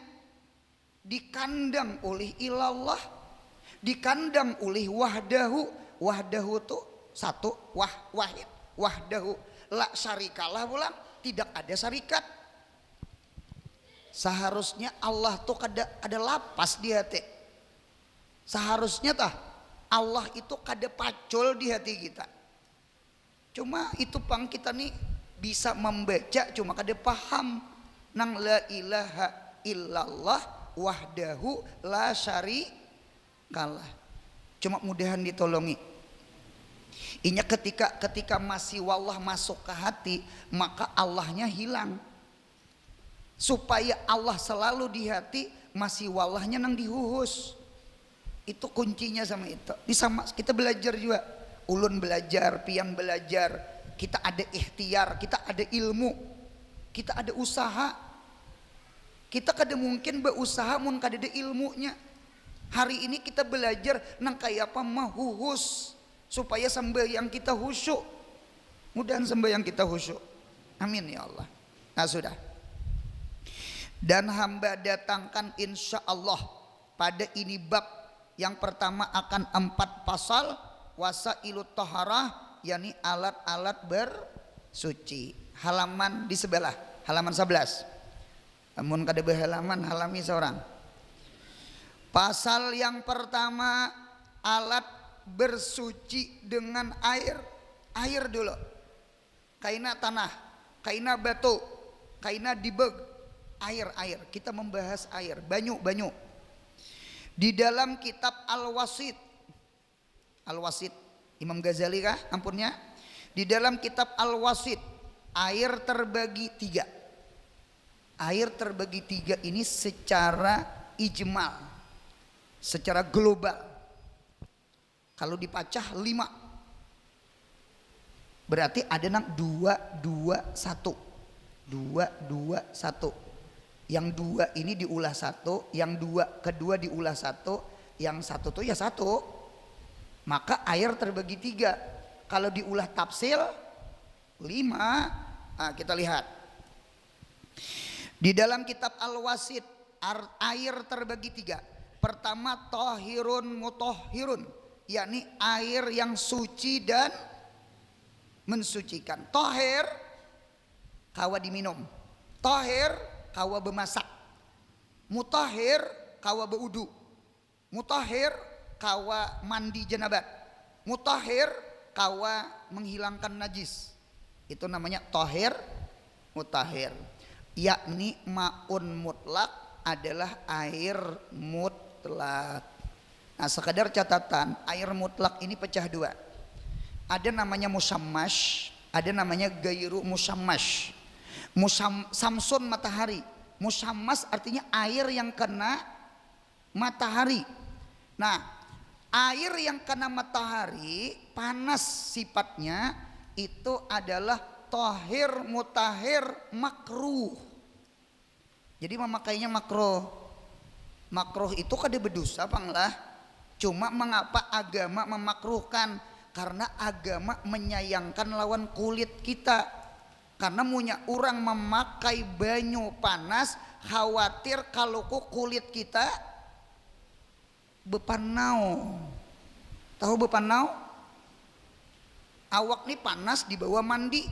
dikandang oleh ilallah, dikandang oleh wahdahu. Wahdahu tuh satu, wahid, wahdahu la syarikalah, pulang tidak ada syarikat. Seharusnya Allah tuh ada lapas di hati. Seharusnya tah Allah itu kada pacul di hati kita. Cuma itu pang kita nih bisa membaca cuma kada paham nang la ilaha illallah wahdahu la syarikalah. Cuma mudahan ditolongi. Inya ketika masih wallah masuk ke hati, maka Allahnya hilang. Supaya Allah selalu di hati, masih wallahnya nang dihuhus. Itu kuncinya sama itu. Kita belajar juga. Ulun belajar, pian belajar. Kita ada ikhtiar, kita ada ilmu, kita ada usaha. Kita kada mungkin berusaha mun kada ada ilmunya. Hari ini kita belajar nang kayak apa mahuhus supaya sembahyang kita khusyuk. Mudahan sembahyang kita khusyuk. Amin ya Allah. Nah sudah. Dan hamba datangkan insya Allah pada ini bab yang pertama akan 4 pasal wasailut taharah, yakni alat-alat bersuci. Halaman di sebelah, halaman 11. Namun kada berhalaman, halami seorang. Pasal yang pertama, alat bersuci dengan air. Air dulu. Kaina tanah, kaina batu, kaina dibeg. Air. Kita membahas air, banyu. Di dalam kitab Al-Wasit Imam Ghazali kah ampunnya, di dalam kitab Al-Wasit air terbagi 3. Air terbagi 3 ini secara ijmal, secara global. Kalau dipacah 5 berarti ada nang 2, 1. Yang 2 ini diulah 1, yang kedua diulah 1, yang 1 tuh ya 1. Maka air terbagi 3. Kalau diulah tafsil 5. Nah, kita lihat. Di dalam kitab Al-Wasit air terbagi 3. Pertama tahirun mutahhirun, yakni air yang suci dan mensucikan. Tahir kawa diminum. Tahir kawa bemasak. Mutahhir kawa beudu. Mutahhir kawa mandi janabat. Mutahhir kawa menghilangkan najis. Itu namanya tahir, mutahhir. Yakni maun mutlak adalah air mutlak. Nah, sekadar catatan, air mutlak ini pecah 2. Ada namanya musammash, ada namanya gairu musammash. Samsun matahari. Musammas artinya air yang kena matahari. Nah, air yang kena matahari panas sifatnya, itu adalah tahir mutahhir makruh. Jadi memakainya makruh. Makruh itu kada berdosa panglah. Cuma mengapa agama memakruhkan? Karena agama menyayangkan lawan kulit kita. Karena punya orang memakai banyu panas, khawatir kalau kulit kita bepanau. Tahu bepanau? Awak nih panas dibawa mandi,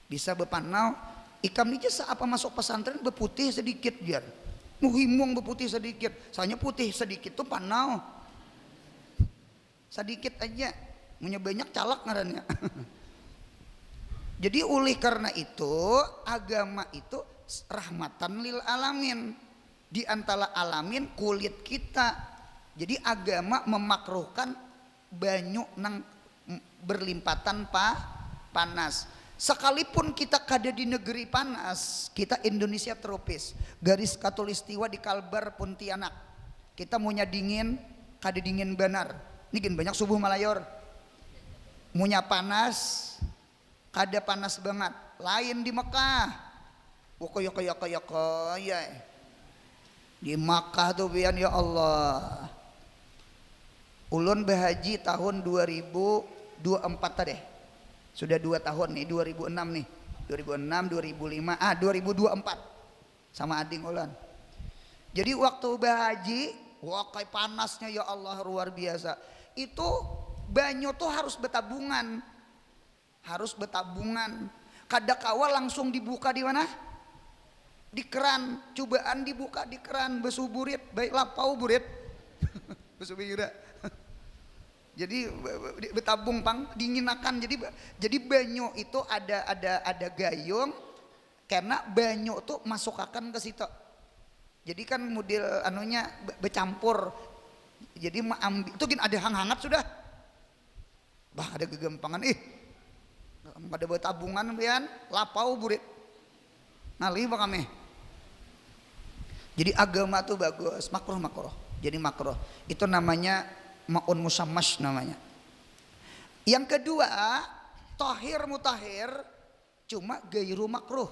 bisa bepanau. Ikam ini apa masuk pesantren beputih sedikit biar muhimung beputih sedikit. Soalnya putih sedikit tuh panau. Sedikit aja, punya banyak calak ngarannya. Jadi oleh karena itu agama itu rahmatan lil alamin. di antara alamin kulit kita. Jadi agama memakruhkan banyu nang berlimpatan panas. Sekalipun kita kada di negeri panas, kita Indonesia tropis, garis katulistiwa di Kalbar Pontianak. Kita maunya dingin, kada dingin benar. Ini gini banyak subuh malayor. Maunya panas, kada panas banget. Lain di Mekah. Kaya. Di Makkah tuh pian ya Allah. Ulun berhaji tahun 2024 tadi. Sudah 2 tahun nih, 2006 nih. 2006, 2005, 2024. Sama ading ulun. Jadi waktu berhaji, wah kayak panasnya ya Allah luar biasa. Itu banyu tuh harus bertabungan. Harus bertabungan. Kadakawa langsung dibuka di mana? Di keran. Cobaan dibuka di keran, besuburit, baik lapau burit. Besubira. Jadi betabung pang dinginakan. Jadi banyu itu ada gayung karena banyu tuh masukakan ke situ. Jadi kan model anunya bercampur. Jadi ambil itu gini ada hangat sudah. Bah ada kegampangan ada betabungan pian lapau burit. Ngali ba kami. Jadi agama tuh bagus, makruh. Jadi makruh. Itu namanya ma'un musammas namanya. Yang kedua, tahir mutahhir cuma gairu makruh.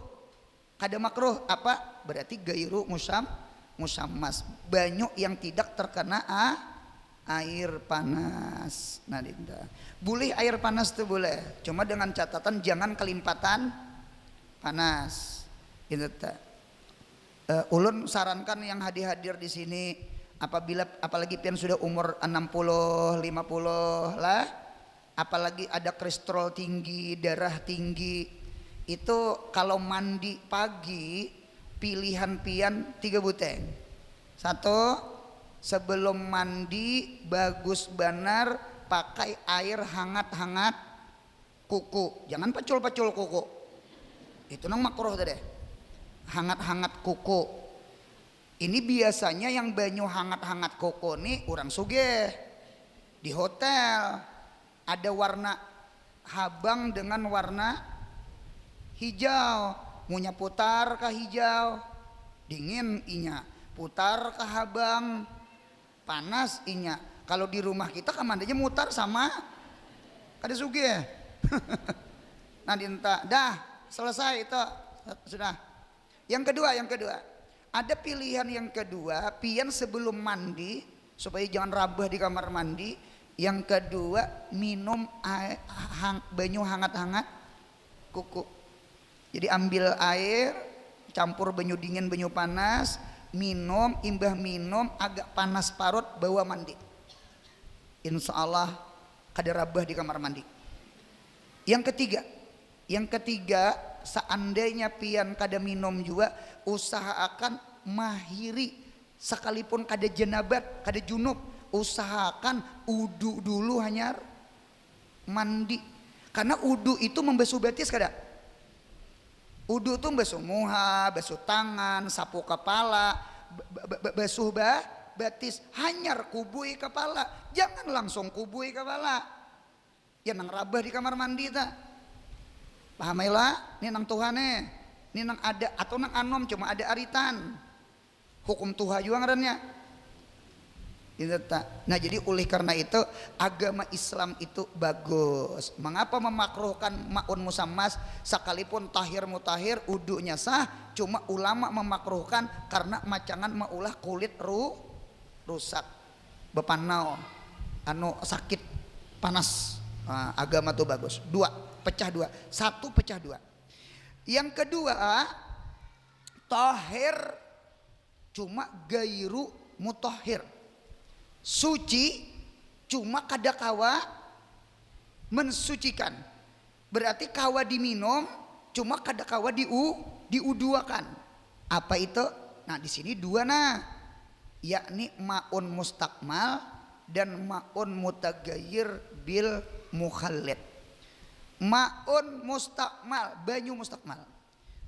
Kada makruh apa? Berarti gairu musammas. Banyu yang tidak terkena air panas. Nah, dinda. Boleh air panas tuh boleh. Cuma dengan catatan jangan kelimpatan panas. Gitu ta. Ulun sarankan yang hadir di sini apalagi pian sudah umur 60 50 lah, apalagi ada kolesterol tinggi, darah tinggi, itu kalau mandi pagi pilihan pian 3 buteng. 1, sebelum mandi bagus benar pakai air hangat-hangat kuku, jangan pacul-pacul kuku, itu nang makruh tadi. Hangat-hangat kuku. Ini biasanya yang banyu hangat-hangat koko nih orang sugih di hotel, ada warna habang dengan warna hijau, munya putar ke hijau dingin inya, putar ke habang panas inya. Kalau di rumah kita kamandanya mutar sama kada sugih. Nah dinta dah selesai itu sudah. Yang kedua ada pilihan yang kedua, pian sebelum mandi supaya jangan rabah di kamar mandi. Yang kedua, minum banyu hangat-hangat kuku. Jadi ambil air, campur banyu dingin, banyu panas, minum, imbah minum agak panas parut bawa mandi. Insya Allah kada rabah di kamar mandi. Yang ketiga, seandainya pian kada minum juga, usahakan mahiri sekalipun kada jenabat, kada junub, usahakan udu dulu hanyar mandi. Karena udu itu membasuh betis kada. Udu tuh basuh muha, basuh tangan, sapu kepala, basuh betis, hanyar kubui kepala. Jangan langsung kubui kepala. Ya nang rabah di kamar mandi ta. Pahamailah, ini nang Tuhane, ini nang ada atau nang anom cuma ada aritan. Hukum Tuhan juga ngarannya. Nah jadi oleh karena itu agama Islam itu bagus. Mengapa memakruhkan ma'un musammas sekalipun tahir mutahhir udunya sah, cuma ulama memakruhkan karena macangan maulah kulit rusak. Bepanau anu sakit panas. Nah, agama tuh bagus. Pecah dua. 1 pecah 2. Yang kedua, tahir cuma gairu mutahhir. Suci cuma kada kawa mensucikan. Berarti kawa diminum cuma kada kawa diuduakan. Apa itu? Nah, di sini 2 nah. Yakni ma'un mustakmal dan ma'un mutagayyir bil mukhallid. Ma'un mustakmal, banyu mustakmal.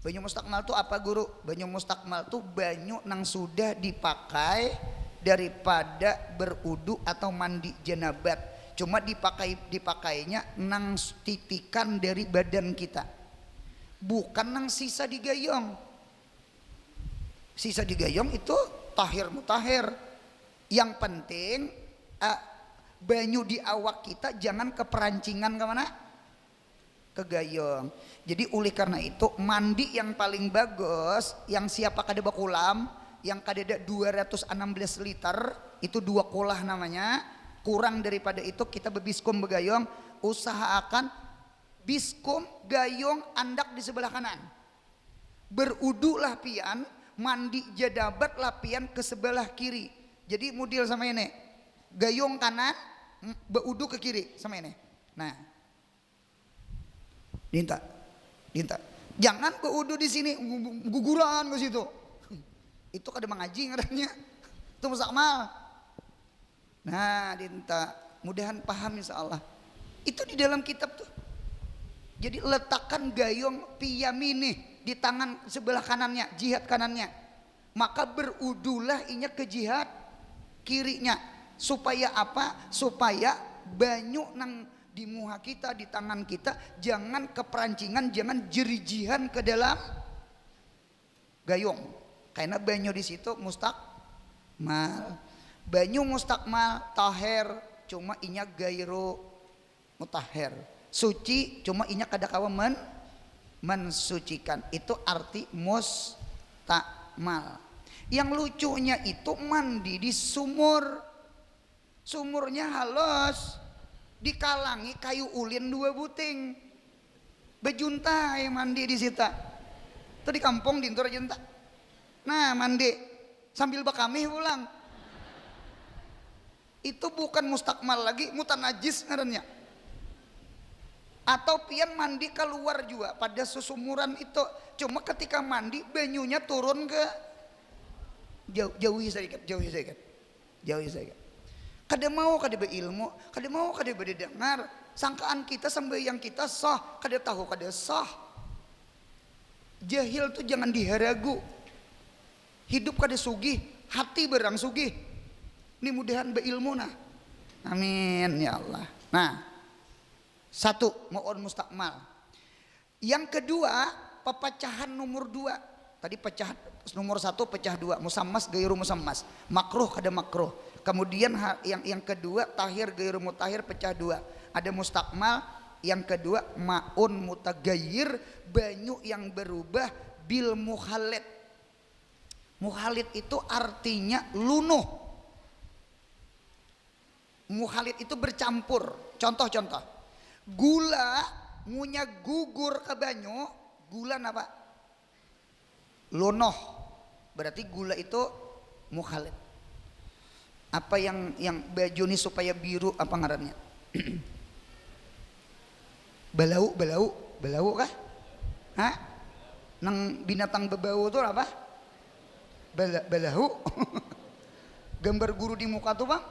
Banyu mustakmal itu apa guru? Banyu mustakmal itu banyu nang sudah dipakai daripada berudu atau mandi janabat. Cuma dipakainya nang titikan dari badan kita. Bukan nang sisa digayung. Sisa digayung itu tahir mutahir. Yang penting banyu di awak kita jangan keperancingan kemana? Ke gayung. Jadi oleh karena itu mandi yang paling bagus yang siapa kada bakulam yang kadeda 216 liter itu 2 kolah namanya. Kurang daripada itu kita bebiskum begayung, usahakan biskum gayung andak di sebelah kanan. Berudu lah pian, mandi jadabat lah pian ke sebelah kiri. Jadi mudil sama ini. Gayung kanan, berudu ke kiri sama ini. Nah, Dinta. Jangan berudu di sini guguran ke situ. Itu kada mengaji ngarannya. Itu mustakmal. Nah, Dinta, mudahan paham insyaallah. Itu di dalam kitab tuh. Jadi letakkan gayung piyamini di tangan sebelah kanannya, jihad kanannya. Maka berudulah inya ke jihad kirinya. Supaya apa? Supaya banyu nang di muha kita, di tangan kita jangan keperancingan, jangan jerijihan ke dalam gayung. Karena banyu di situ mustakmal. Banyu mustakmal tahir cuma inya gairu mutahhir. Suci cuma inya kada kawa mensucikan. Itu arti mustakmal. Yang lucunya itu mandi di sumur. Sumurnya halus. Dikalangi kayu ulin 2 buting. Bejunta yang mandi di situ. Itu di kampung di Intur junta. Nah, mandi sambil bakamih pulang. Itu bukan mustakmal lagi, mutanajis ngarannya. Atau pian mandi keluar juga pada susumuran itu. Cuma ketika mandi banyunya turun ke jauhi sedikit. Kada mau kada berilmu, kada mau kada berdengar. Sangkaan kita sembahyang kita sah, kada tahu kada sah. Jahil tuh jangan diharagu. Hidup kada sugih, hati berang sugih. Ini mudahan beilmu nah. Amin ya Allah. Nah, 1 mohon mustakmal. Yang kedua, pepecahan nomor 2. Tadi pecah nomor 1 pecah 2, musammas gairu musammas. Makruh kada makruh. Kemudian yang kedua tahir gairu mutahhir pecah 2. Ada mustakmal, yang kedua maun mutagayyir, banyu yang berubah bil mukhalid. Mukhalid itu artinya lunuh. Mukhalid itu bercampur. Contoh-contoh. Gula munya gugur ke banyu, gula apa? Lunuh. Berarti gula itu mukhalid. Apa yang baju ini supaya biru apa ngarannya? Belau kah? Hah? Nang binatang bebau itu apa? Belahu. Gambar guru di muka tuh bang?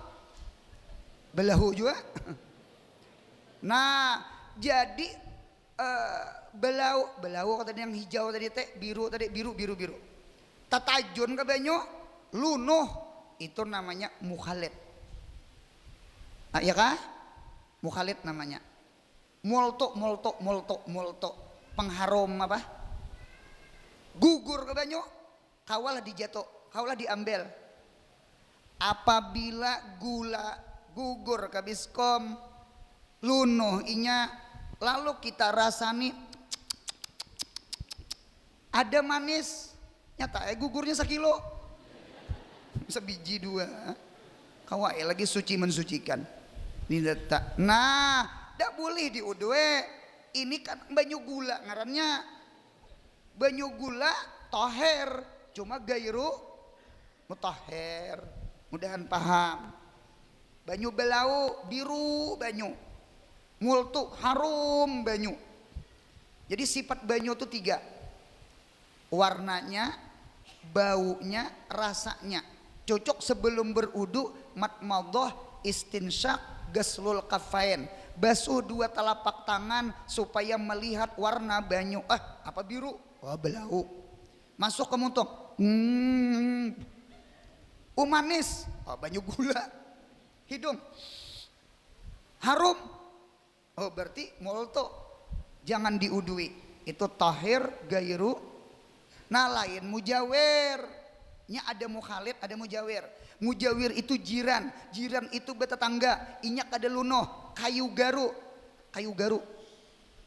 Belahu juga. Nah, jadi belau tadi yang hijau tadi teh, biru. Tatajun ke banyu, lunuh. Itu namanya mukhalid. Nah, ya kah? Mukhalid namanya. Molto. Pengharum apa? Gugur ke banyu, kawalah dijatuh, kawalah diambil. Apabila gula gugur ke biskom, lunuh inya, lalu kita rasani ada manis, nyata gugurnya 1 kilo. Sebiji 2 kawai lagi suci mensucikan. Nah, tidak boleh diudwe. Ini kan banyu gula ngarannya. Banyu gula tahir, cuma gairu mutahhir. Mudahan paham. Banyu belau biru banyu, multu harum banyu. Jadi sifat banyu itu 3. Warnanya, baunya, rasanya. Cocok sebelum berudu, matmadhah, istinsyak, gaslul kafain. Basuh 2 telapak tangan supaya melihat warna banyu. Apa biru? oh belau. Masuk ke muntong, manis, oh banyak gula. Hidung harum, oh berarti molto, jangan diudui. Itu tahir gairu. Nah lain mujawir, nya ada mukhalid ada mujawir. Mujawir itu jiran, jiran itu betetangga, inyak ada lunoh, kayu garu.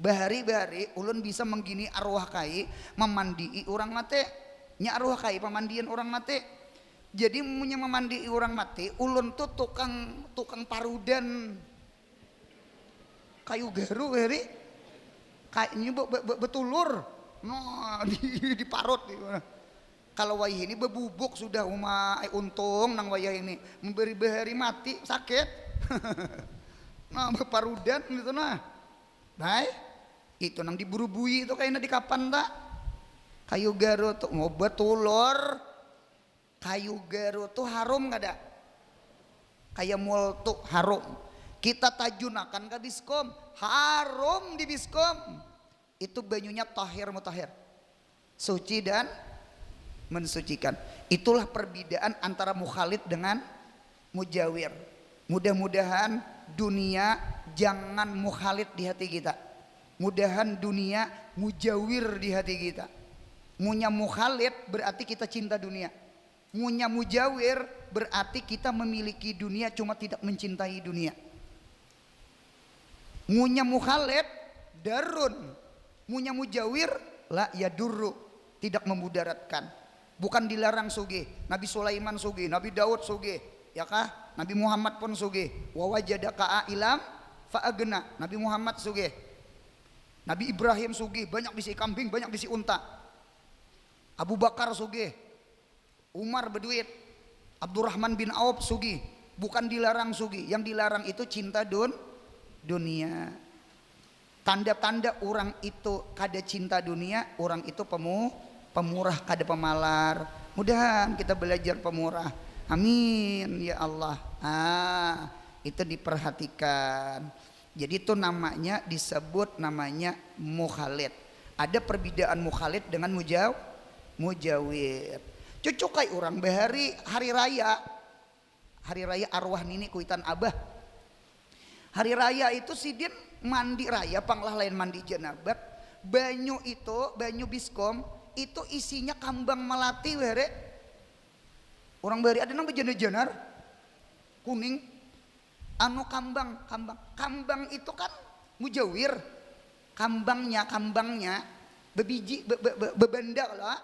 Bahari-bahari ulun bisa menggini arwah kai memandii orang mati, nya arwah kai pemandian orang mati. Jadi punya memandii orang mati, ulun tuh tukang parudan kayu garu bahari, kayaknya betulur, no diparut. Kalau wayah ini bebubuk sudah untung nang wayah ini memberi bahari mati sakit. Nah beparudan gitu nah. Baik, itu nang diburu-bui itu kayaknya di kapan tak? Kayu garu tuh mau betulur. Kayu garu tuh harum gak ada? Kayak molto harum. Kita tajunakan ke biskom, harum di biskom. Itu banyunya tahir mutahir, suci dan mensucikan. Itulah perbedaan antara mukhalid dengan mujawir. Mudah-mudahan dunia jangan mukhalid di hati kita. Mudahan dunia mujawir di hati kita. Munya mukhalid berarti kita cinta dunia. Munya mujawir berarti kita memiliki dunia cuma tidak mencintai dunia. Munya mukhalid darun, munya mujawir la yadurru, tidak memudaratkan. Bukan dilarang sugih, Nabi Sulaiman sugih, Nabi Daud sugih, ya kah? Nabi Muhammad pun sugih. Wa wajadaka ailam fa agna, Nabi Muhammad sugih. Nabi Ibrahim sugih, banyak bisi kambing, banyak bisi unta. Abu Bakar sugih, Umar berduit, Abdurrahman bin Auf sugih. Bukan dilarang sugih, yang dilarang itu cinta dunia. Tanda-tanda orang itu kada cinta dunia, orang itu pemurah kada pemalar. Mudahan kita belajar pemurah. Amin ya Allah. Itu diperhatikan. Jadi itu namanya disebut namanya mukhalid. Ada perbedaan mukhalid dengan mujawir. Cucukai orang bahari hari raya arwah nini kuitan abah. Hari raya itu sidin mandi raya panglah lain mandi janabat. Banyu itu banyu biskom itu isinya kambang melati were. Orang bahari ada nang bejanar kuning anu kambang itu kan mujawir. Kambangnya bebiji bebenda lah.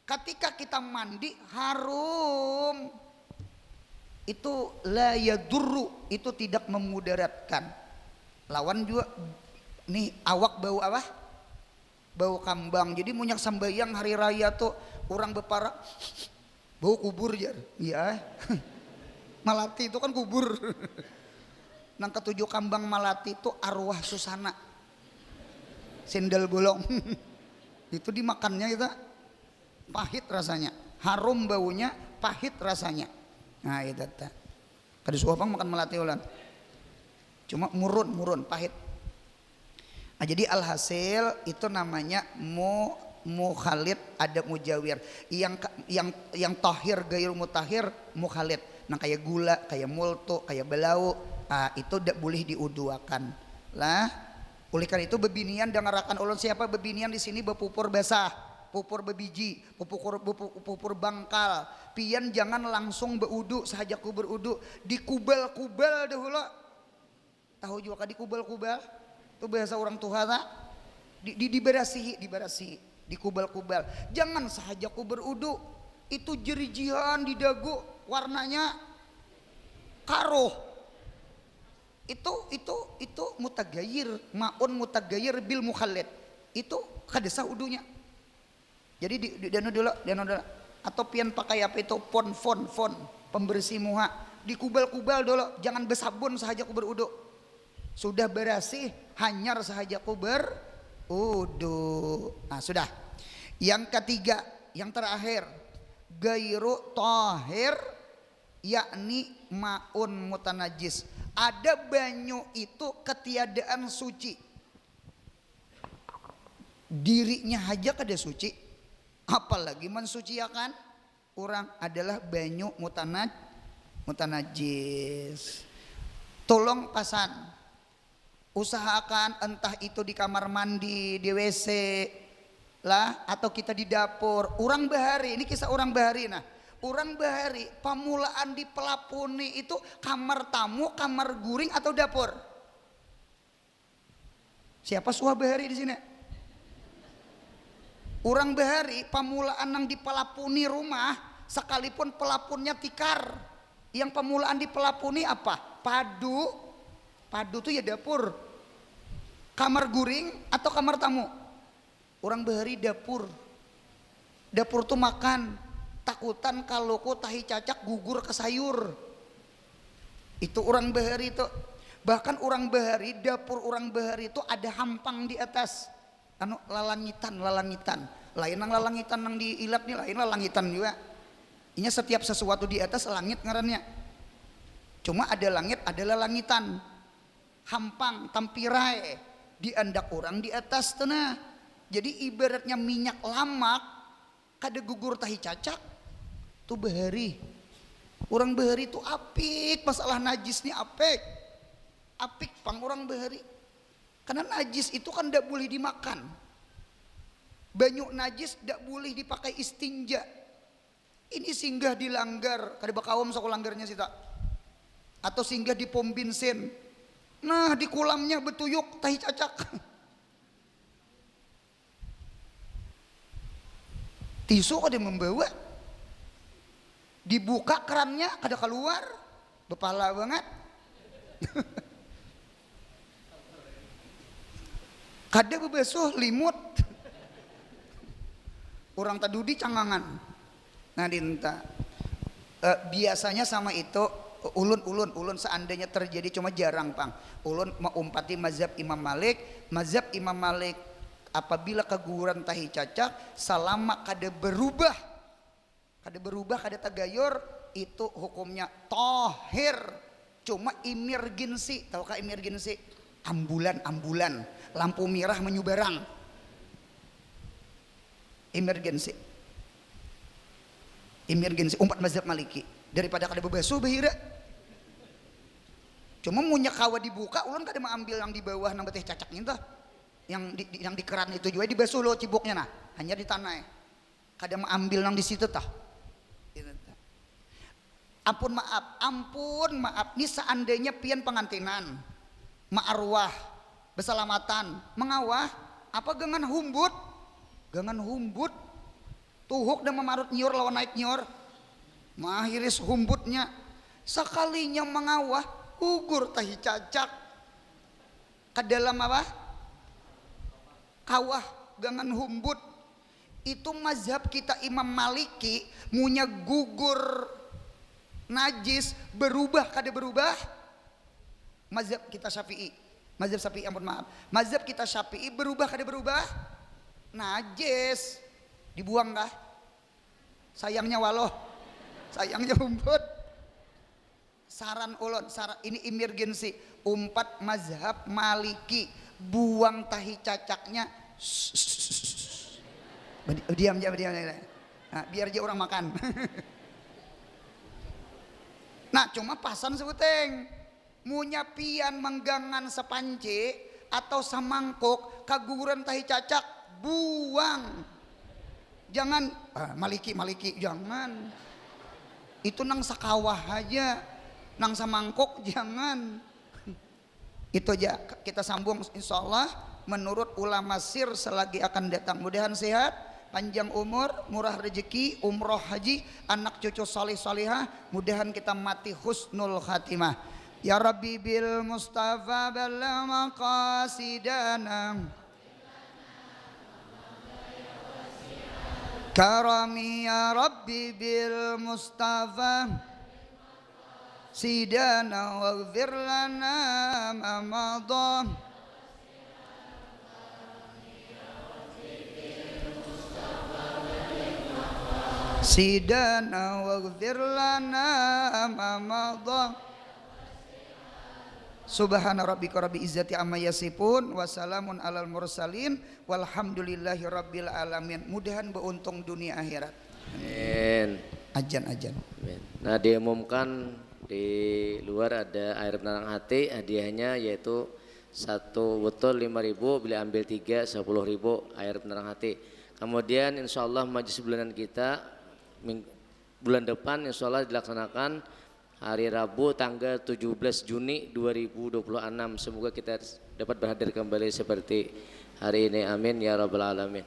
Ketika kita mandi harum, itu la yadurru, itu tidak memudaratkan. Lawan juga nih awak bau apa? Bau kambang. Jadi munyak sambayang hari raya tuh orang beparak bau kubur jar. Iya. Malati itu kan kubur. Nang ketujuh kambang malati itu arwah susana. Sendal bolong. Itu dimakannya kita pahit rasanya, harum baunya, pahit rasanya. Nah itu tak. Kada suapang makan melati ulan. Cuma murun pahit. Nah, jadi alhasil itu namanya mukhalid ada mujawir. Yang tahir gairu mutahir mukhalid. Nah kayak gula, kayak multo, kayak belau, itu tidak boleh diuduakan. Lah, oleh karena itu bebinian dengarakan ulun siapa bebinian di sini bepupur basah. Pupur bebiji, pupur bangkal. Pian jangan langsung beudu sahaja ku berudu, dikubal-kubal dahulu. Tahu juga kan dikubal-kubal? Itu bahasa orang tua tak? Dibarasihi, dikubal-kubal. Jangan sahaja ku berudu, itu jerijihan di dagu, warnanya karuh. Itu mutagayir, maun mutagayir bil mukhalid. Itu kadesah udunya. Jadi di dano dulu atau pian pakai apa itu fon pembersih muha dikubal-kubal dulu, jangan bersabun sahaja ku berudu. Sudah berasih hanyar sahaja ku berudu. Nah sudah. Yang ketiga, yang terakhir gairu tahir yakni maun mutanajis. Ada banyu itu ketiadaan suci. dirinya aja kada suci, apalagi mensuciakan orang adalah banyu mutanajis. Tolong pasan, usahakan entah itu di kamar mandi, di WC lah, atau kita di dapur. Orang bahari, ini kisah orang bahari. Nah, orang bahari pamulaan di pelapuni itu kamar tamu, kamar guring atau dapur? Siapa suah bahari di sini? Orang bahari pamulaan nang di pelapuni rumah, sekalipun pelapunnya tikar, yang pamulaan di pelapuni apa? Padu tuh ya dapur. Kamar guring atau kamar tamu? Orang bahari dapur. Dapur tuh makan. Takutan kalau ku tahi cacak gugur ke sayur. Itu orang bahari tuh. Bahkan orang bahari, dapur orang bahari itu ada hampang di atas. Anu lalangitan. Lain nang lalangitan nang diilat nih, lain lalangitan juga. Inya setiap sesuatu di atas langit ngarannya. Cuma ada langit, ada lalangitan. Hampang, tampirai, diandak orang di atas tanah. Jadi ibaratnya minyak lamak kada gugur tahi cacak tuh bahari. Orang bahari tuh apik, masalah najis nih apik pang orang bahari. Karena najis itu kan tidak boleh dimakan. Banyu najis tidak boleh dipakai istinja. Ini singgah dilanggar, kada bakawam sok langgarnya sih tak. Atau singgah di pom bensin. Nah, di kolamnya betuyuk tahi cacak. Tisu kada membawa. Dibuka kerannya kada keluar. Bepala banget. Kada bebesuh limut. Orang tadudi cangangan. Nah dinta. Biasanya sama itu ulun seandainya terjadi, cuma jarang pang. Ulun mengumpati mazhab Imam Malik. Mazhab Imam Malik apabila keguguran tahi cacak selama kada berubah kada tagayur, itu hukumnya tohir. Cuma emergensi, tahu kah emergensi? Ambulan lampu merah menyubarang. Emergensi umpat mazhab Maliki. Daripada kada bebasuh bahira. Cuma munyak kawa dibuka, ulun kada mengambil yang di bawah nang beteh cacak itu. Yang di keran itu juga dibasuh lo cibuknya nah, hanya di tanah. Kada mengambil nang di situ tah. Ampun maaf. Ini seandainya pian pengantinan, ma'arwah, besalamatan, mengawah, apa gangan humbut, tuhuk dan memarut nyor lawan naik nyor. Mahiris humbutnya sekalinya mengawah gugur tahi cacak ke dalam apa? Kawah gangan humbut. Itu mazhab kita Imam Maliki, munya gugur najis berubah kada berubah. Mazhab kita Syafi'i, mazhab kita Syafi'i berubah kada berubah. Najis dibuang kah? Sayangnya waloh, sayangnya humbut. Saran ulun, ini emergensi. Umpat mazhab Maliki, buang tahi cacaknya. Diam. Nah, biar aja orang makan. Nah, cuma pasan sebuteng. Munya pian menggangan sepanci atau semangkuk kaguguran tahi cacak, buang. Jangan Maliki jangan. Itu nang sakawah aja, nang samangkok jangan. Itu aja kita sambung insyaallah menurut ulama sir selagi akan datang. Mudahan sehat, panjang umur, murah rezeki, umroh haji, anak cucu salih salihah. Mudahan kita mati husnul khatimah. Ya Rabbi bil Mustafa bala maqasidana karami ya Rabbi bil Mustafa sidana waghfir lana ma madha. Sidana waghfir lana ma madha. Subhana rabbika rabbil izzati amma yasifun wa salamun alal mursalin walhamdulillahi rabbil alamin. Mudahan beruntung dunia akhirat. Amin. Ajan. Amin. Nah, diumumkan di luar ada air penenang hati, hadiahnya yaitu 1 botol 5.000, bila ambil 3 10.000 air penenang hati. Kemudian insya Allah majelis bulanan kita bulan depan insya Allah dilaksanakan hari Rabu tanggal 17 Juni 2026. Semoga kita dapat berhadir kembali seperti hari ini. Amin ya rabbal alamin.